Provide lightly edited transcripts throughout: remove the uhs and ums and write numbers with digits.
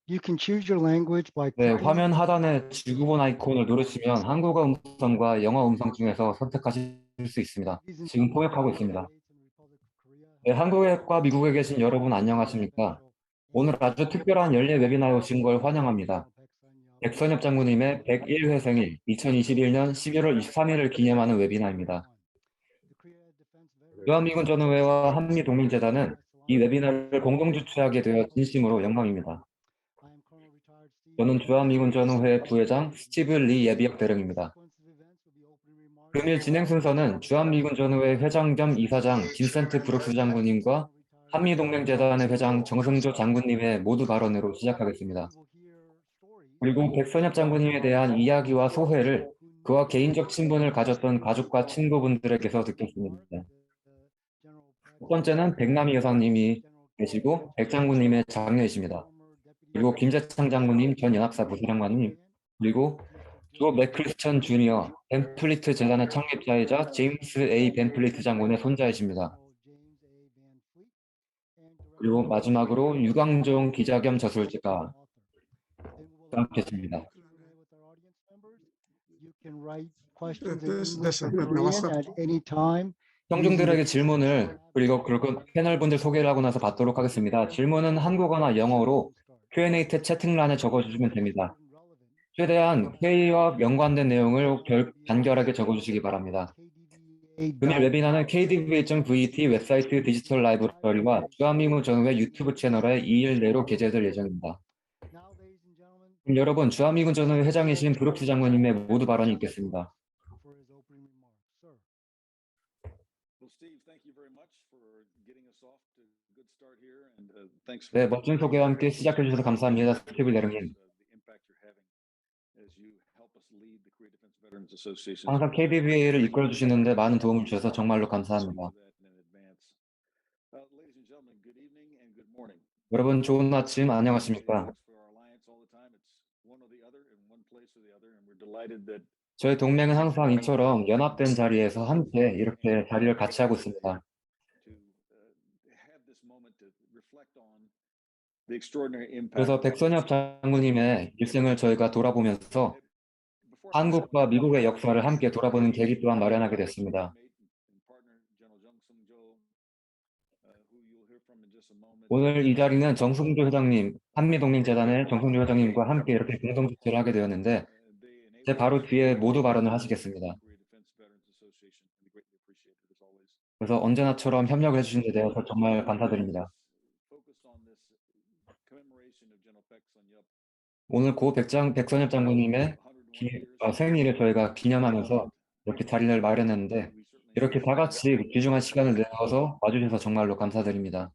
You can choose your language by 네, clicking 화면 하단의 지구본 아이콘을 누르시면 한국어 음성과 영어 음성 중에서 선택하실 수 있습니다. Ladies and 지금 gentlemen, 통역하고 United 있습니다. States and Republic of Korea. 네, 한국과 미국에 계신 여러분 안녕하십니까? 오늘 아주 특별한 연례 웨비나에 오신 걸 환영합니다. 백선엽 장군님의 101회생일 2021년 11월 23일을 기념하는 웨비나입니다. 주한미군 전우회와 한미동맹재단은 이 웨비나를 공동 주최하게 되어 진심으로 영광입니다. 저는 주한미군 전우회 부회장 스티브 리 예비역 대령입니다. 금일 진행 순서는 주한미군 전우회 회장 겸 이사장 빈센트 브룩스 장군님과 한미동맹재단의 회장 정승조 장군님의 모두 발언으로 시작하겠습니다. 그리고 백선엽 장군님에 대한 이야기와 소회를 그와 개인적 친분을 가졌던 가족과 친구분들에게서 듣겠습니다. 첫 번째는 백남희 여사님이 계시고 백 장군님의 장녀이십니다. 그리고 김재창 장군님 전 연합사 부사령관님, 그리고 조 맥클스천 주니어 벤플리트 재단의 창립자이자 제임스 A. 벤플리트 장군의 손자이십니다. 그리고 마지막으로 유광종 기자 겸 저술가가 함께했습니다. 청중들에게 질문을 그리고 패널분들 소개를 하고 나서 받도록 하겠습니다. 질문은 한국어나 영어로 Q&A 채팅란에 적어주시면 됩니다. 최대한 회의와 연관된 내용을 간결하게 적어주시기 바랍니다. 금일 웨비나는 kdva.vet 웹사이트 디지털 라이브러리와 주한미군 전우회 유튜브 채널에 2일 내로 게재될 예정입니다. 그럼 여러분, 주한미군 전우회 회장이신 브룩스 장군님의 모두 발언이 있겠습니다. 네, 멋진 소개와 함께 시작해 주셔서 감사합니다, 스티브 대령님. 항상 KDVA를 이끌어 주시는데 많은 도움을 주셔서 정말로 감사합니다. 여러분, 좋은 아침 안녕하십니까? 저희 동맹은 항상 이처럼 연합된 자리에서 함께 이렇게 자리를 같이 하고 있습니다. 그래서 백선엽 장군님의 일생을 저희가 돌아보면서 한국과 미국의 역사를 함께 돌아보는 계기 또한 마련하게 됐습니다. 오늘 이 자리는 정승조 회장님, 한미동맹재단의 정승조 회장님과 함께 이렇게 공동주최를 하게 되었는데 제 바로 뒤에 모두 발언을 하시겠습니다. 그래서 언제나처럼 협력을 해주신 데 대해서 정말 감사드립니다. 오늘 고 백선엽 장군님의 생일을 저희가 기념하면서 이렇게 자리를 마련했는데 이렇게 다 같이 귀중한 시간을 내어서 와주셔서 정말로 감사드립니다.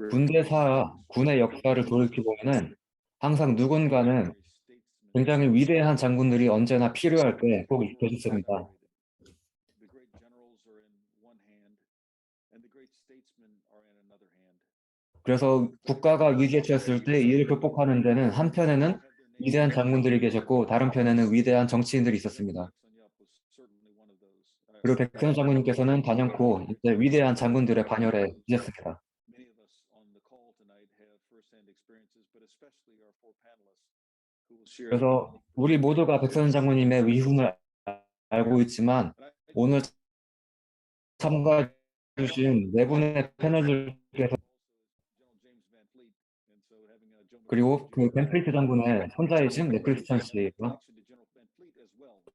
군대사, 군의 역사를 돌이켜보면 항상 누군가는 굉장히 위대한 장군들이 언제나 필요할 때 꼭 있습니다. 그래서 국가가 위기에 처했을 때 이를 극복하는 데는 한편에는 위대한 장군들이 계셨고 다른 편에는 위대한 정치인들이 있었습니다. 그리고 백선엽 장군님께서는 단연코 이제 위대한 장군들의 반열에 계셨습니다. 그래서 우리 모두가 백선엽 장군님의 위훈을 알고 있지만 오늘 참가해 주신 네 분의 패널들께서 그리고 그 벤플리트 장군의 손자이신 맥클스천 씨와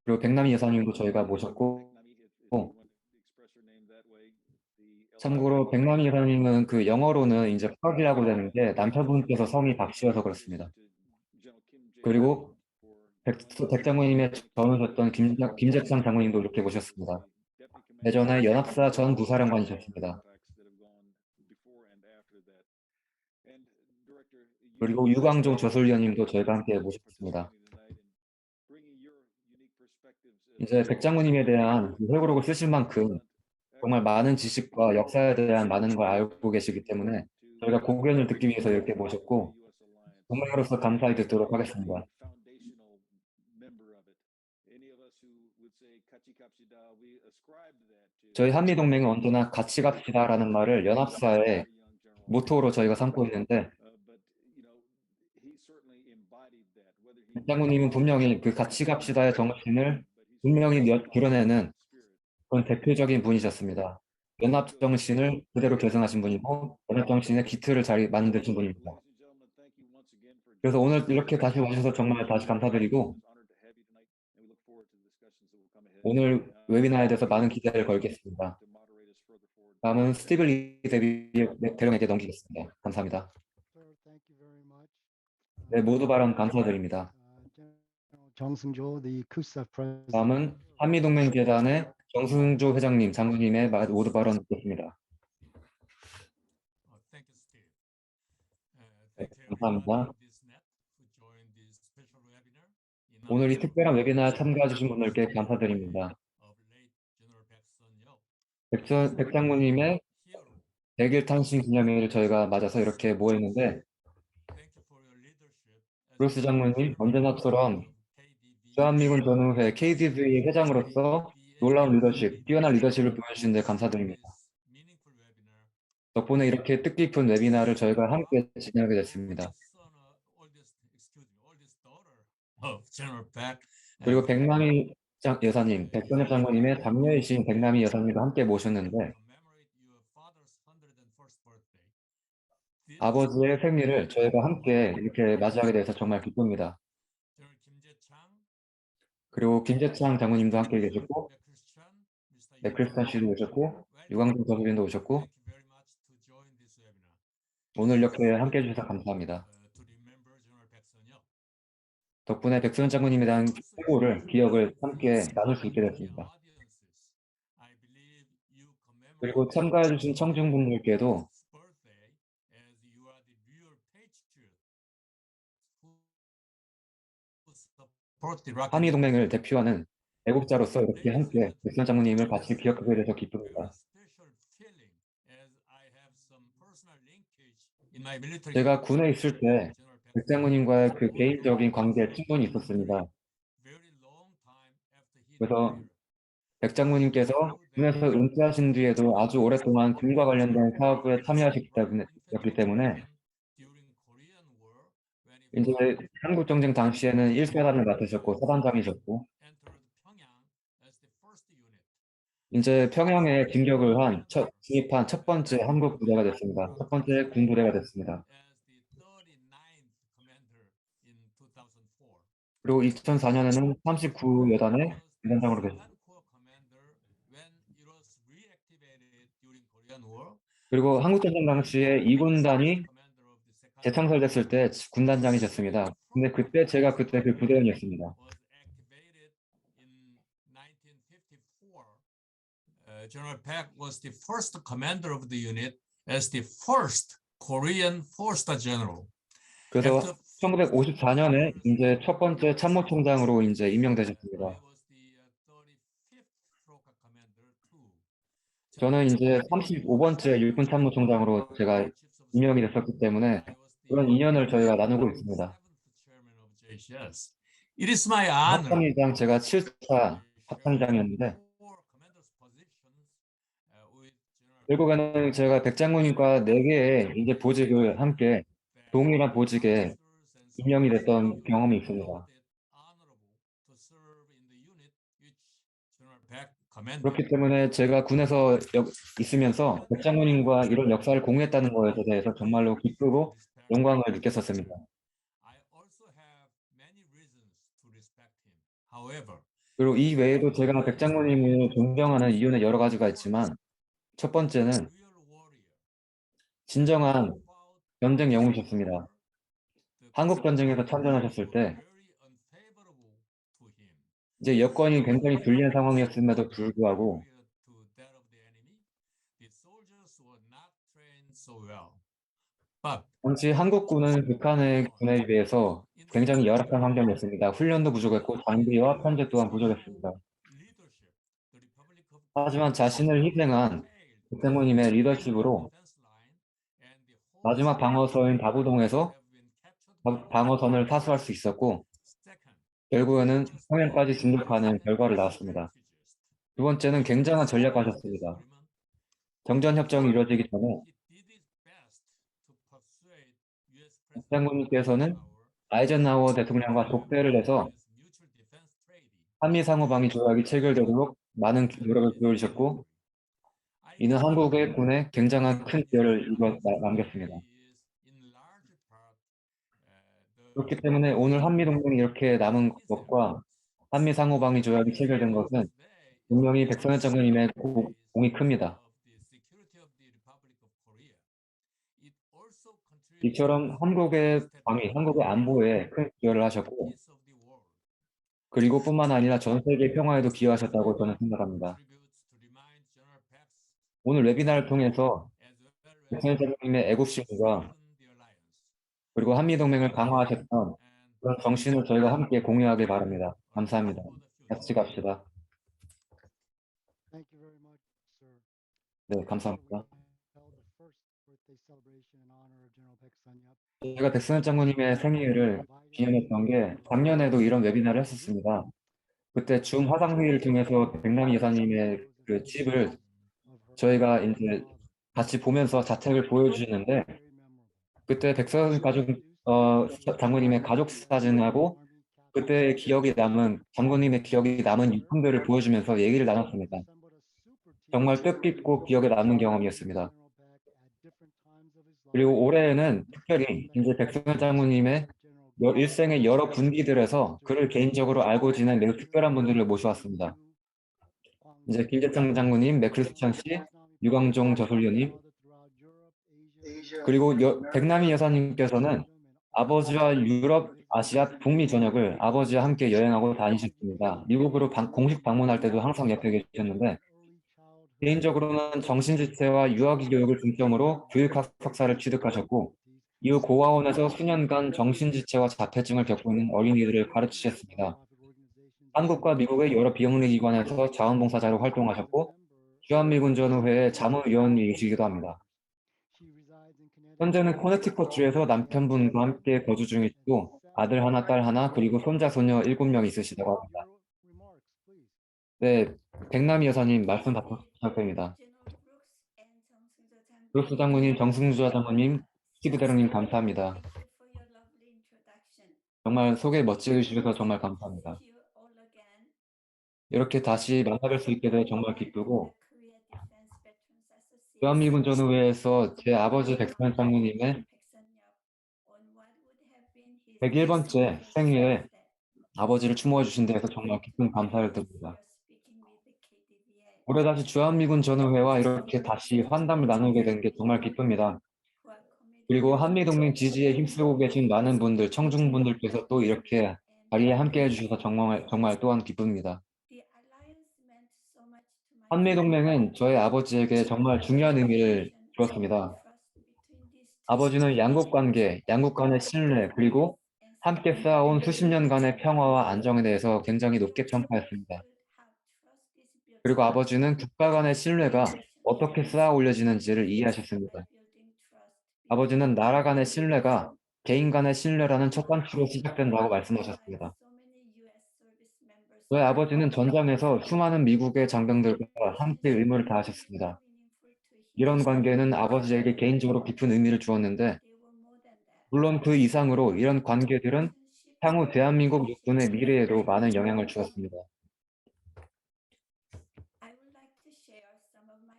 그리고 백남희 여사님도 저희가 모셨고 참고로 백남희 여사님은 그 영어로는 이제 펄이라고 되는데 남편분께서 성이 박씨여서 그렇습니다. 그리고 백 장군님의 전우셨던 김재창 장군님도 이렇게 모셨습니다. 예전에 연합사 전 부사령관이셨습니다. 그리고 유광종 저술위원님도 저희가 함께 모셨습니다. 이제 백 장군님에 대한 회고록을 쓰실 만큼 정말 많은 지식과 역사에 대한 많은 걸 알고 계시기 때문에 저희가 고견을 듣기 위해서 이렇게 모셨고 동맹으로서 감사히 듣도록 하겠습니다. 저희 한미동맹은 언제나 같이 갑시다라는 말을 연합사의 모토로 저희가 삼고 있는데, 백 장군님은 분명히 그 같이 갑시다의 정신을 분명히 드러내는 그런 대표적인 분이셨습니다. 연합 정신을 그대로 계승하신 분이고, 연합 정신의 기틀을 잘 만드신 분입니다. 그래서 오늘 이렇게 다시 와주셔서 정말 다시 감사드리고, 오늘 웨비나에 대해서 많은 기대를 걸겠습니다. 다음은 스티브 리 대령에게 넘기겠습니다. 감사합니다. Sir, thank you very much. 네, 모두 발언 감사드립니다. General 정승조, the CUSA president. 다음은 한미동맹재단의 정승조 회장님, 장군님의 모두 발언 듣겠습니다. 네, 감사합니다. 오늘 이 특별한 웨비나에 참가해 주신 분들께 감사드립니다. 백 장군님의 100일 탄신 기념일을 저희가 맞아서 이렇게 모였는데, 브루스 장군님, 언제나처럼 주한미군 전후회 KDV 회장으로서 놀라운 리더십, 뛰어난 리더십을 보여주신 데 감사드립니다. 덕분에 이렇게 뜻깊은 웨비나를 저희가 함께 진행하게 됐습니다. 그리고 백남희 여사님, 백선엽 장군님의 장녀이신 백남희 여사님과 함께 모셨는데, 아버지의 생일을 저희가 함께 이렇게 맞이하게 돼서 정말 기쁩니다. 그리고 김재창 장군님도 함께 계셨고, 크리스탄 씨도 오셨고, 유광준 서부인도 오셨고, 오늘 이렇게 함께 해주셔서 감사합니다. 덕분에 백선엽 장군님에 대한 최고를 기억을 함께 나눌 수 있게 됐습니다. 그리고 참가해주신 청중분들께도 한미동맹을 대표하는 애국자로서 이렇게 함께 백선엽 장군님을 같이 기억하게 돼서 기쁩니다. 제가 군에 있을 때 백 장군님과의 그 개인적인 관계에 충분히 있었습니다. 그래서 백 장군님께서 군에서 은퇴하신 뒤에도 아주 오랫동안 군과 관련된 사업에 참여하셨기 때문에 이제 한국전쟁 당시에는 1사단을 맡으셨고 사단장이셨고, 이제 평양에 진입한 첫 번째 한국 부대가 됐습니다. 첫 번째 군 부대가 됐습니다. 그리고 2004년에는 39여단의 대단장으로 계셨습니다. 그리고 한국전쟁 당시에 2군단이 재창설됐을 때 군단장이셨습니다. 근데 그때 제가 그 부대원이었습니다. General Paek was the first commander of the unit as the first Korean four-star general. 그래서 1954년에 이제 첫 번째 참모총장으로 이제 임명되셨습니다. 저는 이제 35번째 육군 참모총장으로 제가 임명이 됐었기 때문에 그런 인연을 저희가 나누고 있습니다. 합참의장 제가 7차 합참의장이었는데, 결국에는 제가 백 장군님과 4개의 이제 보직을 함께 동일한 보직에 임명이 됐던 경험이 있습니다. 그렇기 때문에 제가 군에서 있으면서 백 장군님과 이런 역사를 공유했다는 것에 대해서 정말로 기쁘고 영광을 느꼈었습니다. 그리고 이 외에도 제가 백 장군님을 존경하는 이유는 여러 가지가 있지만, 첫 번째는 진정한 전쟁 영웅이셨습니다. 한국 전쟁에서 참전하셨을 때 이제 여건이 굉장히 불리한 상황이었음에도 불구하고 당시 한국군은 북한의 군에 비해서 굉장히 열악한 환경이었습니다. 훈련도 부족했고 장비와 편제 또한 부족했습니다. 하지만 자신을 희생한 백 장군님의 리더십으로 마지막 방어선인 다부동에서 방어선을 타수할 수 있었고, 결국에는 평양까지 진격하는 결과를 낳았습니다. 두 번째는 굉장한 전략가셨습니다. 정전협정이 이루어지기 전에 박 장군님께서는 아이젠하워 대통령과 독대를 해서 한미 상호방위 조약이 체결되도록 많은 노력을 기울이셨고, 이는 한국의 군에 굉장한 큰 기여를 남겼습니다. 그렇기 때문에 오늘 한미동맹이 이렇게 남은 것과 한미 상호방위 조약이 체결된 것은 분명히 백선엽 장군님의 공이 큽니다. 이처럼 한국의 방위, 한국의 안보에 큰 기여를 하셨고, 그리고 뿐만 아니라 전 세계 평화에도 기여하셨다고 저는 생각합니다. 오늘 웨비나를 통해서 백선엽 장군님의 애국심과 그리고 한미동맹을 강화하셨던 그런 정신을 저희가 함께 공유하길 바랍니다. 감사합니다. 같이 갑시다. Thank you very much, sir. 네, 감사합니다. Held the first birthday celebration in honor of General Baek Sun-yup. 제가 백선엽 장군님의 생일을 기념했던 게 작년에도 이런 웨비나를 했었습니다. 그때 줌 화상회의를 통해서 백남희 여사님의 그 집을 저희가 이제 같이 보면서 자택을 보여주시는데, 그때 백선 가족 장군님의 가족 사진하고 그때 기억이 남은 장군님의 기억이 남은 유품들을 보여주면서 얘기를 나눴습니다. 정말 뜻깊고 기억에 남는 경험이었습니다. 그리고 올해에는 특별히 이제 백선 장군님의 일생의 여러 분기들에서 그를 개인적으로 알고 지낸 매우 특별한 분들을 모셔왔습니다. 이제 김재창 장군님, 맥크리스찬 씨, 유광종 저술녀님, 그리고 백남희 여사님께서는 아버지와 유럽, 아시아, 북미 전역을 아버지와 함께 여행하고 다니셨습니다. 미국으로 공식 방문할 때도 항상 옆에 계셨는데, 개인적으로는 정신지체와 유아기 교육을 중점으로 교육학 석사를 취득하셨고, 이후 고아원에서 수년간 정신지체와 자폐증을 겪고 있는 어린이들을 가르치셨습니다. 한국과 미국의 여러 비영리기관에서 자원봉사자로 활동하셨고, 주한미군전우회의 자문위원이시기도 합니다. 현재는 코네티컷주에서 남편분과 함께 거주 중이시고 아들 하나, 딸 하나, 그리고 손자, 소녀 7명 있으시다고 합니다. 네, 백남희 여사님 말씀 부탁드립니다. 브룩스 장군님, 정승주 장군님, 스티브 대령님 감사합니다. 정말 소개 멋지게 해주셔서 정말 감사합니다. 이렇게 다시 만나뵐 수 있게 되어 정말 기쁘고, 주한미군 전우회에서 제 아버지 백선엽 장군님의 101번째 생일에 아버지를 추모해 주신 데에서 정말 깊은 감사를 드립니다. 올해 다시 주한미군 전우회와 이렇게 다시 환담을 나누게 된 게 정말 기쁩니다. 그리고 한미동맹 지지에 힘쓰고 계신 많은 분들, 청중분들께서 또 이렇게 자리에 함께 해주셔서 정말 또한 기쁩니다. 한미동맹은 저희 아버지에게 정말 중요한 의미를 주었습니다. 아버지는 양국 관계, 양국 간의 신뢰, 그리고 함께 쌓아온 수십 년간의 평화와 안정에 대해서 굉장히 높게 평가했습니다. 그리고 아버지는 국가 간의 신뢰가 어떻게 쌓아 올려지는지를 이해하셨습니다. 아버지는 나라 간의 신뢰가 개인 간의 신뢰라는 첫 단추로 시작된다고 말씀하셨습니다. 저희 아버지는 전장에서 수많은 미국의 장병들과 함께 의무를 다하셨습니다. 이런 관계는 아버지에게 개인적으로 깊은 의미를 주었는데, 물론 그 이상으로 이런 관계들은 향후 대한민국 육군의 미래에도 많은 영향을 주었습니다.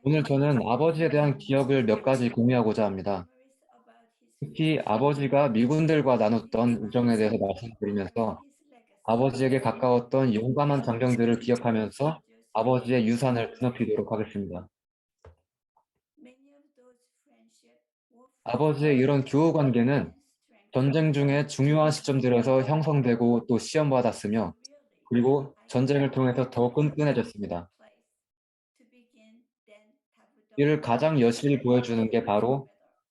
오늘 저는 아버지에 대한 기억을 몇 가지 공유하고자 합니다. 특히 아버지가 미군들과 나눴던 우정에 대해서 말씀드리면서 아버지에게 가까웠던 용감한 장병들을 기억하면서 아버지의 유산을 드높이도록 하겠습니다. 아버지의 이런 교우 관계는 전쟁 중에 중요한 시점들에서 형성되고 또 시험받았으며, 그리고 전쟁을 통해서 더 끈끈해졌습니다. 이를 가장 여실히 보여주는 게 바로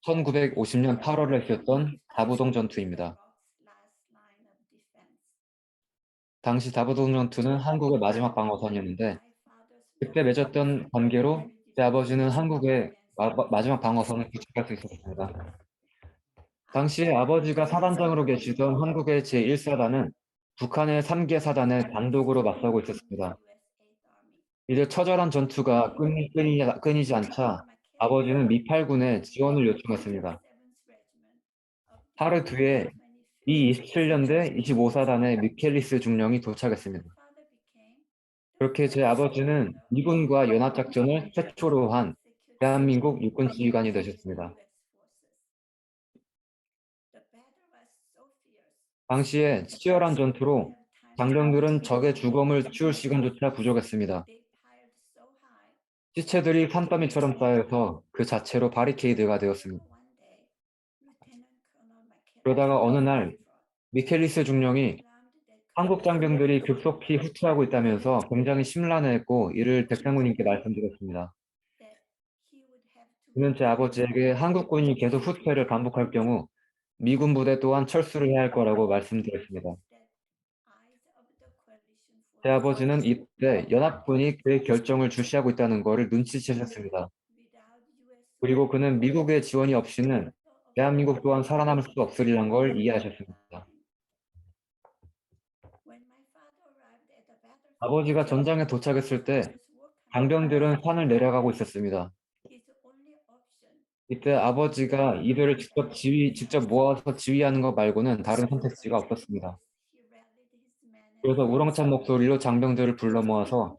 1950년 8월에 있었던 다부동 전투입니다. 당시 다부동 전투는 한국의 마지막 방어선이었는데, 그때 맺었던 관계로 제 아버지는 한국의 마지막 방어선을 구축할 수 있었습니다. 당시에 아버지가 사단장으로 계시던 한국의 제1사단은 북한의 3개 사단에 단독으로 맞서고 있었습니다. 이제 처절한 전투가 끊이지 않자 아버지는 미8군에 지원을 요청했습니다. 하루 뒤에 미27년대 25사단의 미켈리스 중령이 도착했습니다. 그렇게 제 아버지는 미군과 연합작전을 최초로 한 대한민국 육군 지휘관이 되셨습니다. 당시에 치열한 전투로 장병들은 적의 주검을 치울 시간조차 부족했습니다. 시체들이 산더미처럼 쌓여서 그 자체로 바리케이드가 되었습니다. 그러다가 어느 날 미켈리스 중령이 한국 장병들이 급속히 후퇴하고 있다면서 굉장히 심란해했고 이를 백장군님께 말씀드렸습니다. 그는 제 아버지에게 한국군이 계속 후퇴를 반복할 경우 미군 부대 또한 철수를 해야 할 거라고 말씀드렸습니다. 제 아버지는 이때 연합군이 그의 결정을 주시하고 있다는 것을 눈치채셨습니다. 그리고 그는 미국의 지원이 없이는 대한민국 또한 살아남을 수 없으리란 걸 이해하셨습니다. 아버지가 전장에 도착했을 때 장병들은 산을 내려가고 있었습니다. 이때 아버지가 이들을 직접 모아서 지휘하는 것 말고는 다른 선택지가 없었습니다. 그래서 우렁찬 목소리로 장병들을 불러 모아서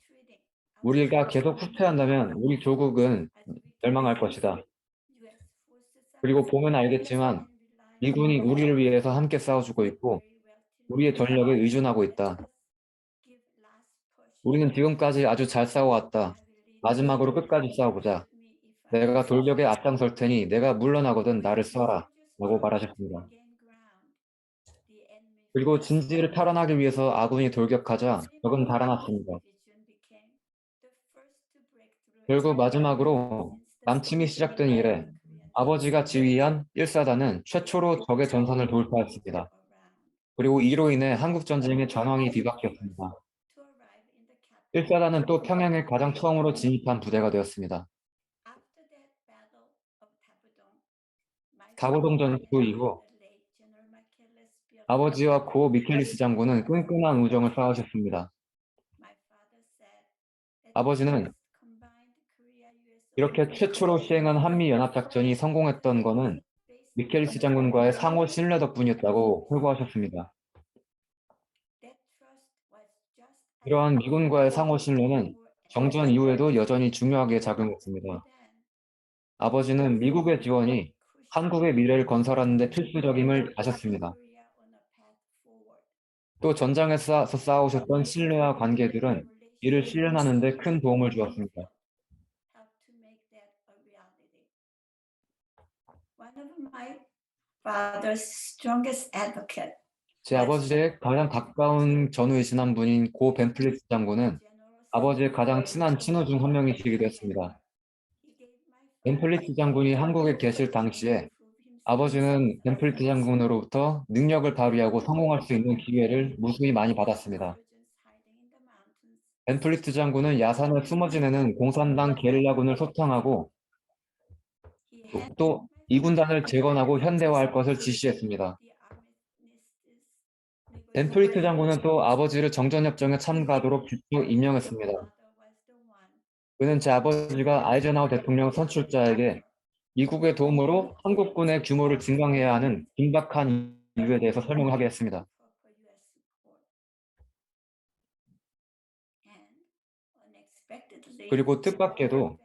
우리가 계속 후퇴한다면 우리 조국은 멸망할 것이다. 그리고 보면 알겠지만 미군이 우리를 위해서 함께 싸워주고 있고 우리의 전력에 의존하고 있다. 우리는 지금까지 아주 잘 싸워왔다. 마지막으로 끝까지 싸워보자. 내가 돌격에 앞장설 테니 내가 물러나거든 나를 쏴라. 라고 말하셨습니다. 그리고 진지를 탈환하기 위해서 아군이 돌격하자 적은 달아났습니다. 결국 마지막으로 남침이 시작된 이래 아버지가 지휘한 1사단은 최초로 적의 전선을 돌파했습니다. 그리고 이로 인해 한국전쟁의 전황이 뒤바뀌었습니다. 1사단은 또 평양에 가장 처음으로 진입한 부대가 되었습니다. 다부동 전투 이후 아버지와 고 미켈리스 장군은 끈끈한 우정을 쌓으셨습니다. 아버지는 이렇게 최초로 시행한 한미연합작전이 성공했던 것은 미켈리스 장군과의 상호 신뢰 덕분이었다고 회고하셨습니다. 이러한 미군과의 상호 신뢰는 정전 이후에도 여전히 중요하게 작용했습니다. 아버지는 미국의 지원이 한국의 미래를 건설하는 데 필수적임을 아셨습니다. 또 전장에서 쌓아오셨던 신뢰와 관계들은 이를 실현하는 데 큰 도움을 주었습니다. 제 아버지의 가장 가까운 전우이신 한 분인 고 벤플리트 장군은 아버지의 가장 친한 친구 중 한 명이시기도 했습니다. 벤플리트 장군이 한국에 계실 당시에 아버지는 벤플리트 장군으로부터 능력을 발휘하고 성공할 수 있는 기회를 무수히 많이 받았습니다. 벤플리트 장군은 야산에 숨어 지내는 공산당 게릴라군을 소탕하고 또 이 군단을 재건하고 현대화할 것을 지시했습니다. 벤플리트 장군은 또 아버지를 정전협정에 참가하도록 직접 임명했습니다. 그는 제 아버지가 아이젠하워 대통령 선출자에게 미국의 도움으로 한국군의 규모를 증강해야 하는 긴박한 이유에 대해서 설명을 하게 했습니다. 그리고 뜻밖에도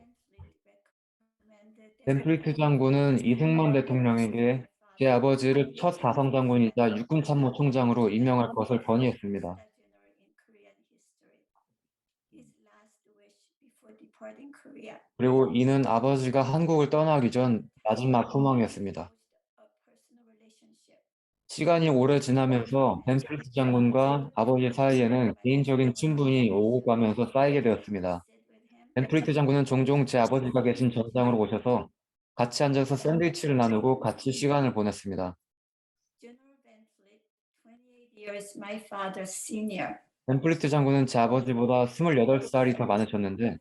벤플리트 장군은 이승만 대통령에게 제 아버지를 첫 사성장군이자 육군참모총장으로 임명할 것을 건의했습니다. 그리고 이는 아버지가 한국을 떠나기 전 마지막 소망이었습니다. 시간이 오래 지나면서 벤플리트 장군과 아버지 사이에는 개인적인 친분이 오고 가면서 쌓이게 되었습니다. 벤플리트 장군은 종종 제 아버지가 계신 전장으로 오셔서 같이 앉아서 샌드위치를 나누고 같이 시간을 보냈습니다. 벤플리트 장군은 제 아버지보다 28살이 더 많으셨는데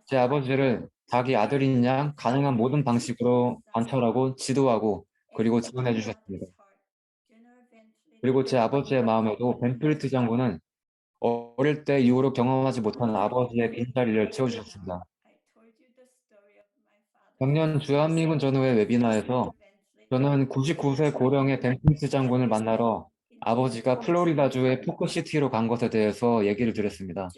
제 아버지를 자기 아들인 양 가능한 모든 방식으로 관찰하고 지도하고 그리고 지원해 주셨습니다. 그리고 제 아버지의 마음에도 벤플리트 장군은 어릴 때 이후로 경험하지 못한 아버지의 빈자리를 채워주셨습니다. 작년 주한미군 전후의 웨비나에서 저는 99세 고령의 벤플리트 장군을 만나러 아버지가 플로리다주의 포크시티로 간 것에 대해서 얘기를 드렸습니다.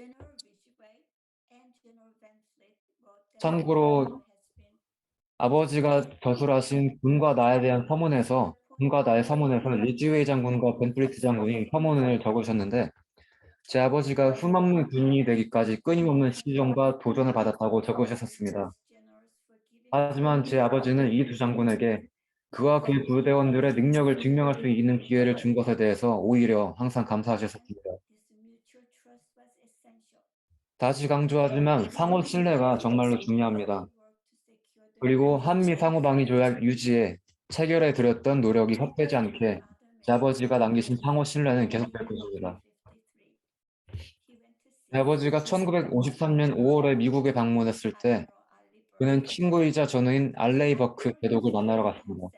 참고로 아버지가 저술하신 군과 나에 대한 서문에서 군과 나의 서문에서 리지웨이 장군과 벤플리트 장군이 서문을 적으셨는데 제 아버지가 흠없는 군인이 되기까지 끊임없는 시련과 도전을 받았다고 적으셨습니다. 하지만 제 아버지는 이 두 장군에게 그와 그의 부대원들의 능력을 증명할 수 있는 기회를 준 것에 대해서 오히려 항상 감사하셨습니다. 다시 강조하지만 상호 신뢰가 정말로 중요합니다. 그리고 한미 상호방위 조약 유지에 체결해 드렸던 노력이 헛되지 않게 제 아버지가 남기신 상호 신뢰는 계속될 것입니다. 제 아버지가 1953년 5월에 미국에 방문했을 때 그는 친구이자 전우인 알레이 버크 제독을 만나러 갔습니다.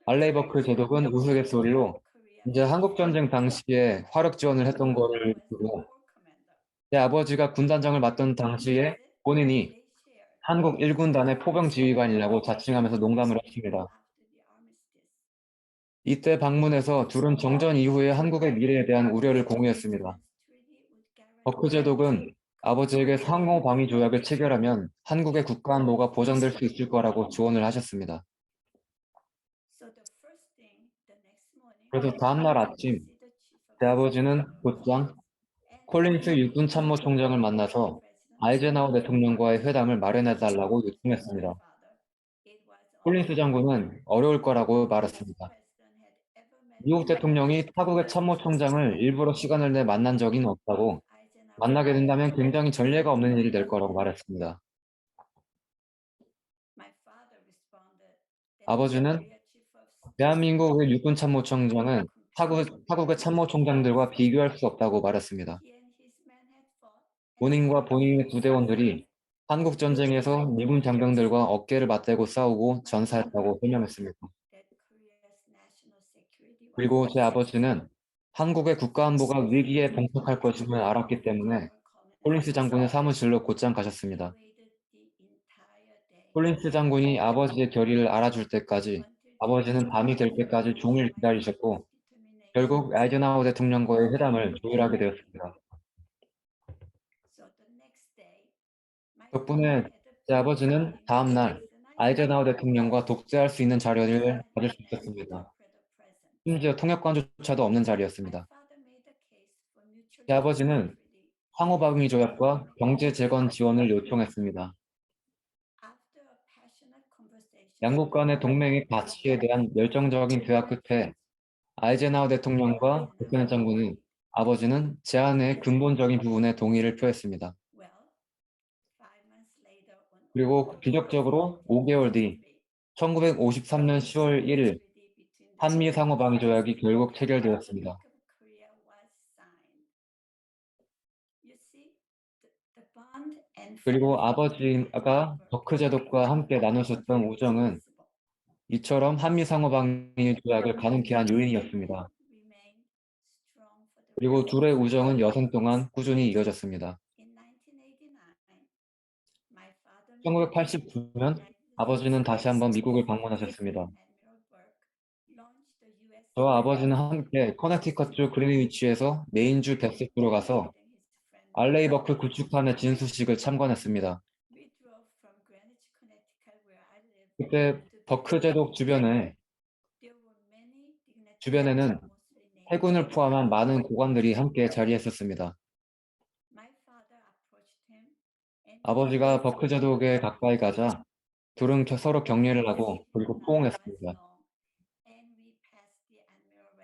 알레이 버크 제독은 우스갯소리로 이제 한국전쟁 당시에 화력 지원을 했던 거를 두고 제 아버지가 군단장을 맡던 당시에 본인이 한국 1군단의 포병 지휘관이라고 자칭하면서 농담을 했습니다. 이때 방문해서 둘은 정전 이후의 한국의 미래에 대한 우려를 공유했습니다. 버크 제독은 아버지에게 상호 방위 조약을 체결하면 한국의 국가 안보가 보장될 수 있을 거라고 조언을 하셨습니다. 그래서 다음날 아침 제 아버지는 곧장 콜린스 육군 참모총장을 만나서 아이젠하워 대통령과의 회담을 마련해달라고 요청했습니다. 콜린스 장군은 어려울 거라고 말했습니다. 미국 대통령이 타국의 참모총장을 일부러 시간을 내 만난 적은 없다고 만나게 된다면 굉장히 전례가 없는 일이 될 거라고 말했습니다. 아버지는 대한민국의 육군 참모총장은 타국의 참모총장들과 비교할 수 없다고 말했습니다. 본인과 본인의 부대원들이 한국 전쟁에서 미군 장병들과 어깨를 맞대고 싸우고 전사했다고 설명했습니다. 그리고 제 아버지는 한국의 국가안보가 위기에 봉착할 것임을 알았기 때문에 콜린스 장군의 사무실로 곧장 가셨습니다. 콜린스 장군이 아버지의 결의를 알아줄 때까지 아버지는 밤이 될 때까지 종일 기다리셨고 결국 아이젠하워 대통령과의 회담을 조율하게 되었습니다. 덕분에 제 아버지는 다음 날 아이젠하워 대통령과 독대할 수 있는 자리를 가질 수 있었습니다. 심지어 통역관조차도 없는 자리였습니다. 제 아버지는 상호방위 조약과 경제 재건 지원을 요청했습니다. 양국 간의 동맹의 가치에 대한 열정적인 대화 끝에 아이젠하워 대통령과 백현현 장군은 아버지는 제안의 근본적인 부분에 동의를 표했습니다. 그리고 기적적으로 5개월 뒤 1953년 10월 1일 한미 상호방위 조약이 결국 체결되었습니다. 그리고 아버지가 버크 제독과 함께 나누셨던 우정은 이처럼 한미 상호방위 조약을 가능케 한 요인이었습니다. 그리고 둘의 우정은 여생 동안 꾸준히 이어졌습니다. 1989년 아버지는 다시 한번 미국을 방문하셨습니다. 저와 아버지는 함께 커네티컷주 그린위치에서 메인주 베스프로 가서 알레이 버크 구축함의 진수식을 참관했습니다. 그때 버크 제독 주변에는 해군을 포함한 많은 고관들이 함께 자리했었습니다. 아버지가 버크 제독에 가까이 가자 둘은 서로 격려를 하고 그리고 포옹했습니다.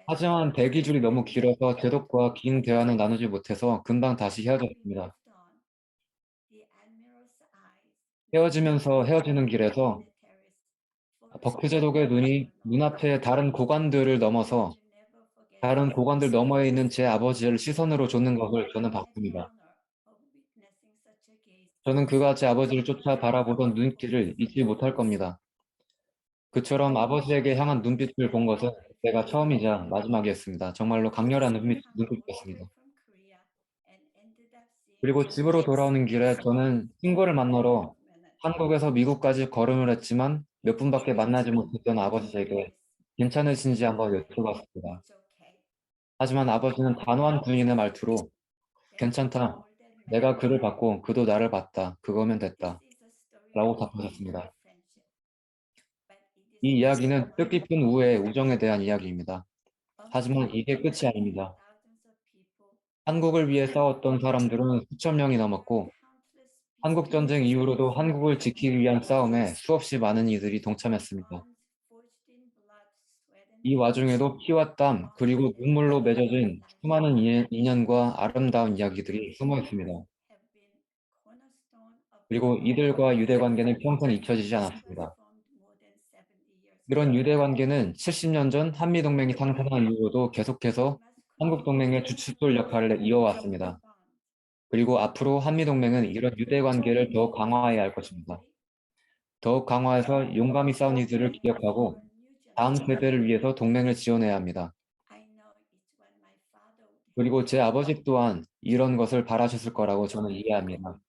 하지만 대기줄이 너무 길어서 제독과 긴 대화는 나누지 못해서 금방 다시 헤어졌습니다. 헤어지면서 헤어지는 길에서 버크 제독의 눈이 눈앞에 다른 고관들 너머에 있는 제 아버지를 시선으로 쫓는 것을 저는 봤습니다. 저는 그가 제 아버지를 쫓아 바라보던 눈길을 잊지 못할 겁니다. 그처럼 아버지에게 향한 눈빛을 본 것은 제가 처음이자 마지막이었습니다. 정말로 강렬한 눈빛이었습니다. 그리고 집으로 돌아오는 길에 저는 친구를 만나러 한국에서 미국까지 걸음을 했지만 몇 분밖에 만나지 못했던 아버지에게 괜찮으신지 한번 여쭤봤습니다. 하지만 아버지는 단호한 부인의 말투로 괜찮다. 내가 그를 봤고 그도 나를 봤다. 그거면 됐다. 라고 답하셨습니다. 이 이야기는 뜻깊은 우애의 우정에 대한 이야기입니다. 하지만 이게 끝이 아닙니다. 한국을 위해 싸웠던 사람들은 수천 명이 넘었고 한국전쟁 이후로도 한국을 지키기 위한 싸움에 수없이 많은 이들이 동참했습니다. 이 와중에도 피와 땀 그리고 눈물로 맺어진 수많은 인연과 아름다운 이야기들이 숨어 있습니다. 그리고 이들과 유대 관계는 평생 잊혀지지 않았습니다. 이런 유대 관계는 70년 전 한미동맹이 탄생한 이후로도 계속해서 한국동맹의 주춧돌 역할을 이어왔습니다. 그리고 앞으로 한미동맹은 이런 유대 관계를 더욱 강화해야 할 것입니다. 더욱 강화해서 용감히 싸운 이들을 기억하고 다음 세대를 위해서 동맹을 지원해야 합니다. 그리고 제 아버지 또한 이런 것을 바라셨을 거라고 저는 이해합니다.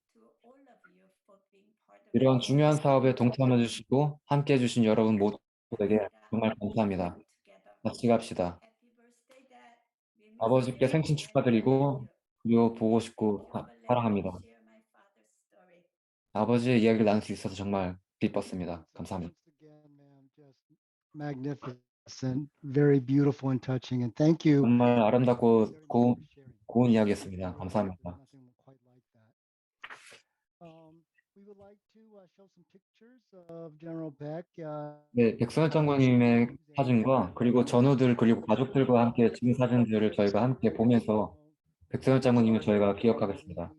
이런 중요한 사업에 동참해 주시고 함께 해주신 여러분 모두에게 정말 감사합니다. 같이 갑시다. 아버지께 생신 축하드리고 그리고 보고 싶고 사랑합니다. 아버지의 이야기를 나눌 수 있어서 정말 기뻤습니다. 감사합니다. Magnificent, very beautiful and touching, and thank you. 정말 아름답고 고운 이야기였습니다. 감사합니다. We would like to show some pictures of General Beck. 네, 백선엽 장관님의 사진과 그리고 전우들 그리고 가족들과 함께 찍은 사진들을 저희가 함께 보면서 백선엽 장관님을 저희가 기억하겠습니다.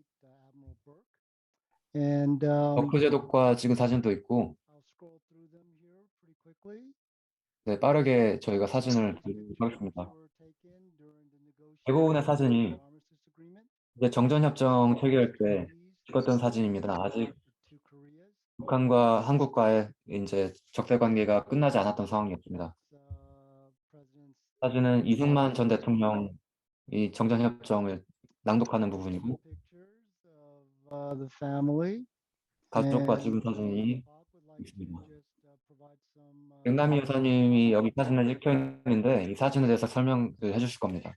And 버크 제독과 찍은 사진도 있고, I'll scroll through them here pretty quickly. 네, 빠르게 저희가 사진을 드리도록 하겠습니다. 대부분의 사진이 이제 정전협정 체결 때 찍었던 사진입니다. 아직 북한과 한국과의 이제 적대 관계가 끝나지 않았던 상황이었습니다. 사진은 이승만 전 대통령이 정전협정을 낭독하는 부분이고, 가족과 찍은 사진이 있습니다. 백남희 여사님이 여기 사진을 찍혀 있는데 이 사진에 대해서 설명을 해주실 겁니다.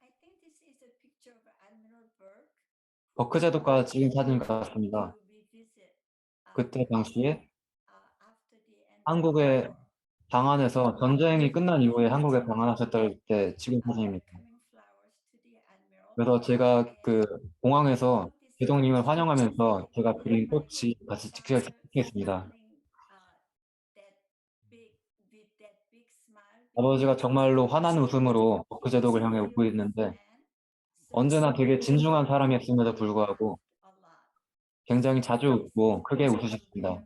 버크 제독과 찍은 사진 같습니다. 그때 당시에 한국에 방한해서 전쟁이 끝난 이후에 한국에 방한하셨을 때 찍은 사진입니다. 그래서 제가 그 공항에서 대통령님을 환영하면서 제가 그린 꽃이 같이 찍혀 있습니다. 아버지가 정말로 환한 웃음으로 버크 제독을 향해 웃고 있는데 언제나 되게 진중한 사람이었음에도 불구하고 굉장히 자주 웃고 크게 웃으셨습니다.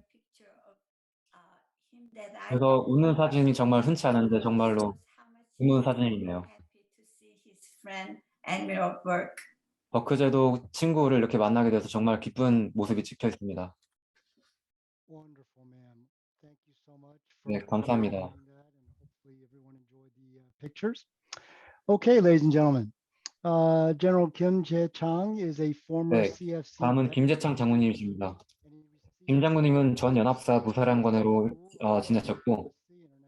그래서 웃는 사진이 정말 흔치 않은데 정말로 웃는 사진이네요. 버크 제독 친구를 이렇게 만나게 돼서 정말 기쁜 모습이 찍혀 있습니다. 네, 감사합니다. Okay, ladies and gentlemen. General Kim Jae-chang is a former 네, CFC. 다음은 김재창 장군님이십니다. 김 장군님은 전 연합사 부사령관으로 지내셨고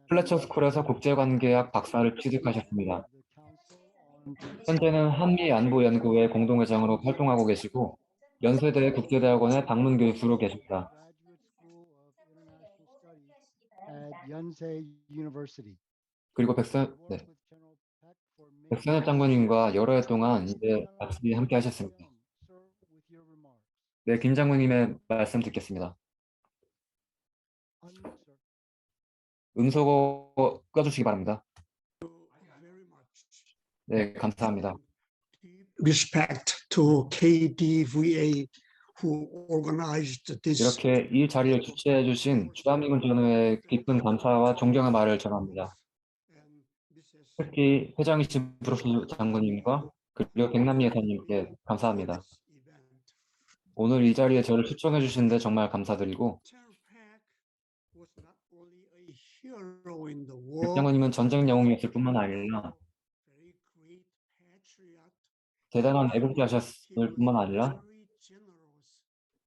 플래처 스쿨에서 국제관계학 박사를 취득하셨습니다. 현재는 한미안보연구회 공동회장으로 활동하고 계시고 연세대 국제대학원의 방문 교수로 계십니다. 그리고 백선엽 장군님과 여러 해 동안 이제 같이 함께 하셨습니다. 네, 김 장군님의 말씀 듣겠습니다. 음소거 꺼주시기 바랍니다. 네, 감사합니다. Respect to KDVA who organized this. 이렇게 이 자리를 주최해 주신 주한미군 전우의 깊은 감사와 존경의 말을 전합니다. 특히 회장이신 브루스 장군님과 그리고 백남희 여사님께 감사합니다. 오늘 이 자리에 저를 초청해 주시는데 정말 감사드리고 hero in the war, 백장군님은 전쟁 영웅이었을 뿐만 아니라 very great patriot, 대단한 애국자셨을 뿐만 아니라 very generous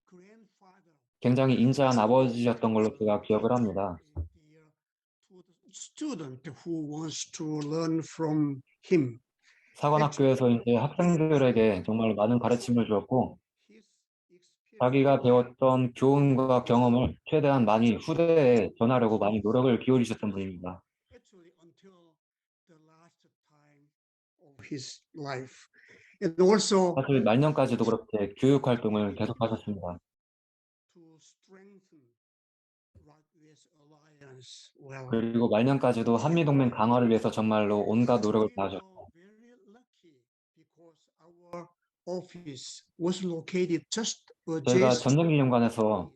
grandfather. 굉장히 인자한 아버지였던 걸로 제가 기억을 합니다. To the student who wants to learn from him. 사관학교에서 이제 학생들에게 정말 많은 가르침을 주었고 His experience 자기가 배웠던 교훈과 경험을 최대한 많이 후대에 전하려고 많이 노력을 기울이셨던 분입니다. actually until the last time of his life. And also 사실 말년까지도 그렇게 교육 활동을 계속하셨습니다. to strengthen Right-US alliance. Well, 그리고 말년까지도 한미동맹 강화를 위해서 정말로 온갖 노력을 we 다하셨고 were very lucky because our office was located just 저희가 adjacent 전쟁기념관에서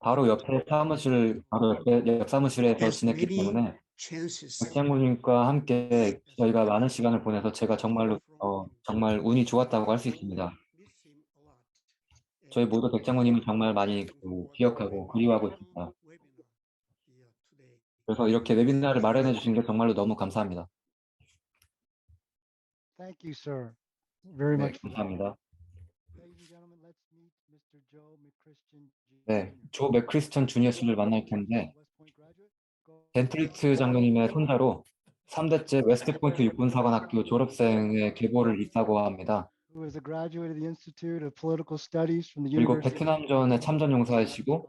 바로 옆에 사무실, 바로 옆에 옆 사무실에서 has 지냈기 many 때문에 chances. 백장군님과 함께 저희가 많은 시간을 보내서 제가 정말로 정말 운이 좋았다고 할 수 있습니다. Miss him a lot. 저희 모두 백장군님을 정말 많이 기억하고 그리워하고 있습니다. Webinar here today. 그래서 이렇게 웨비나를 마련해 주신 게 정말로 너무 감사합니다. Thank you, sir. Very 네, much. for that. 감사합니다. Ladies and gentlemen, let's meet Mr. Joe McChristian 네, Jr. 조 맥크리스천 주니어 씨를 만날 텐데 West Point graduate. Go- 벤플리트 장군님의 손자로 3대째 웨스트포인트 육군사관학교 졸업생의 계보를 잇다고 합니다. Who is a graduate of the Institute of Political Studies from the 그리고 University. 베트남전의 참전 용사이시고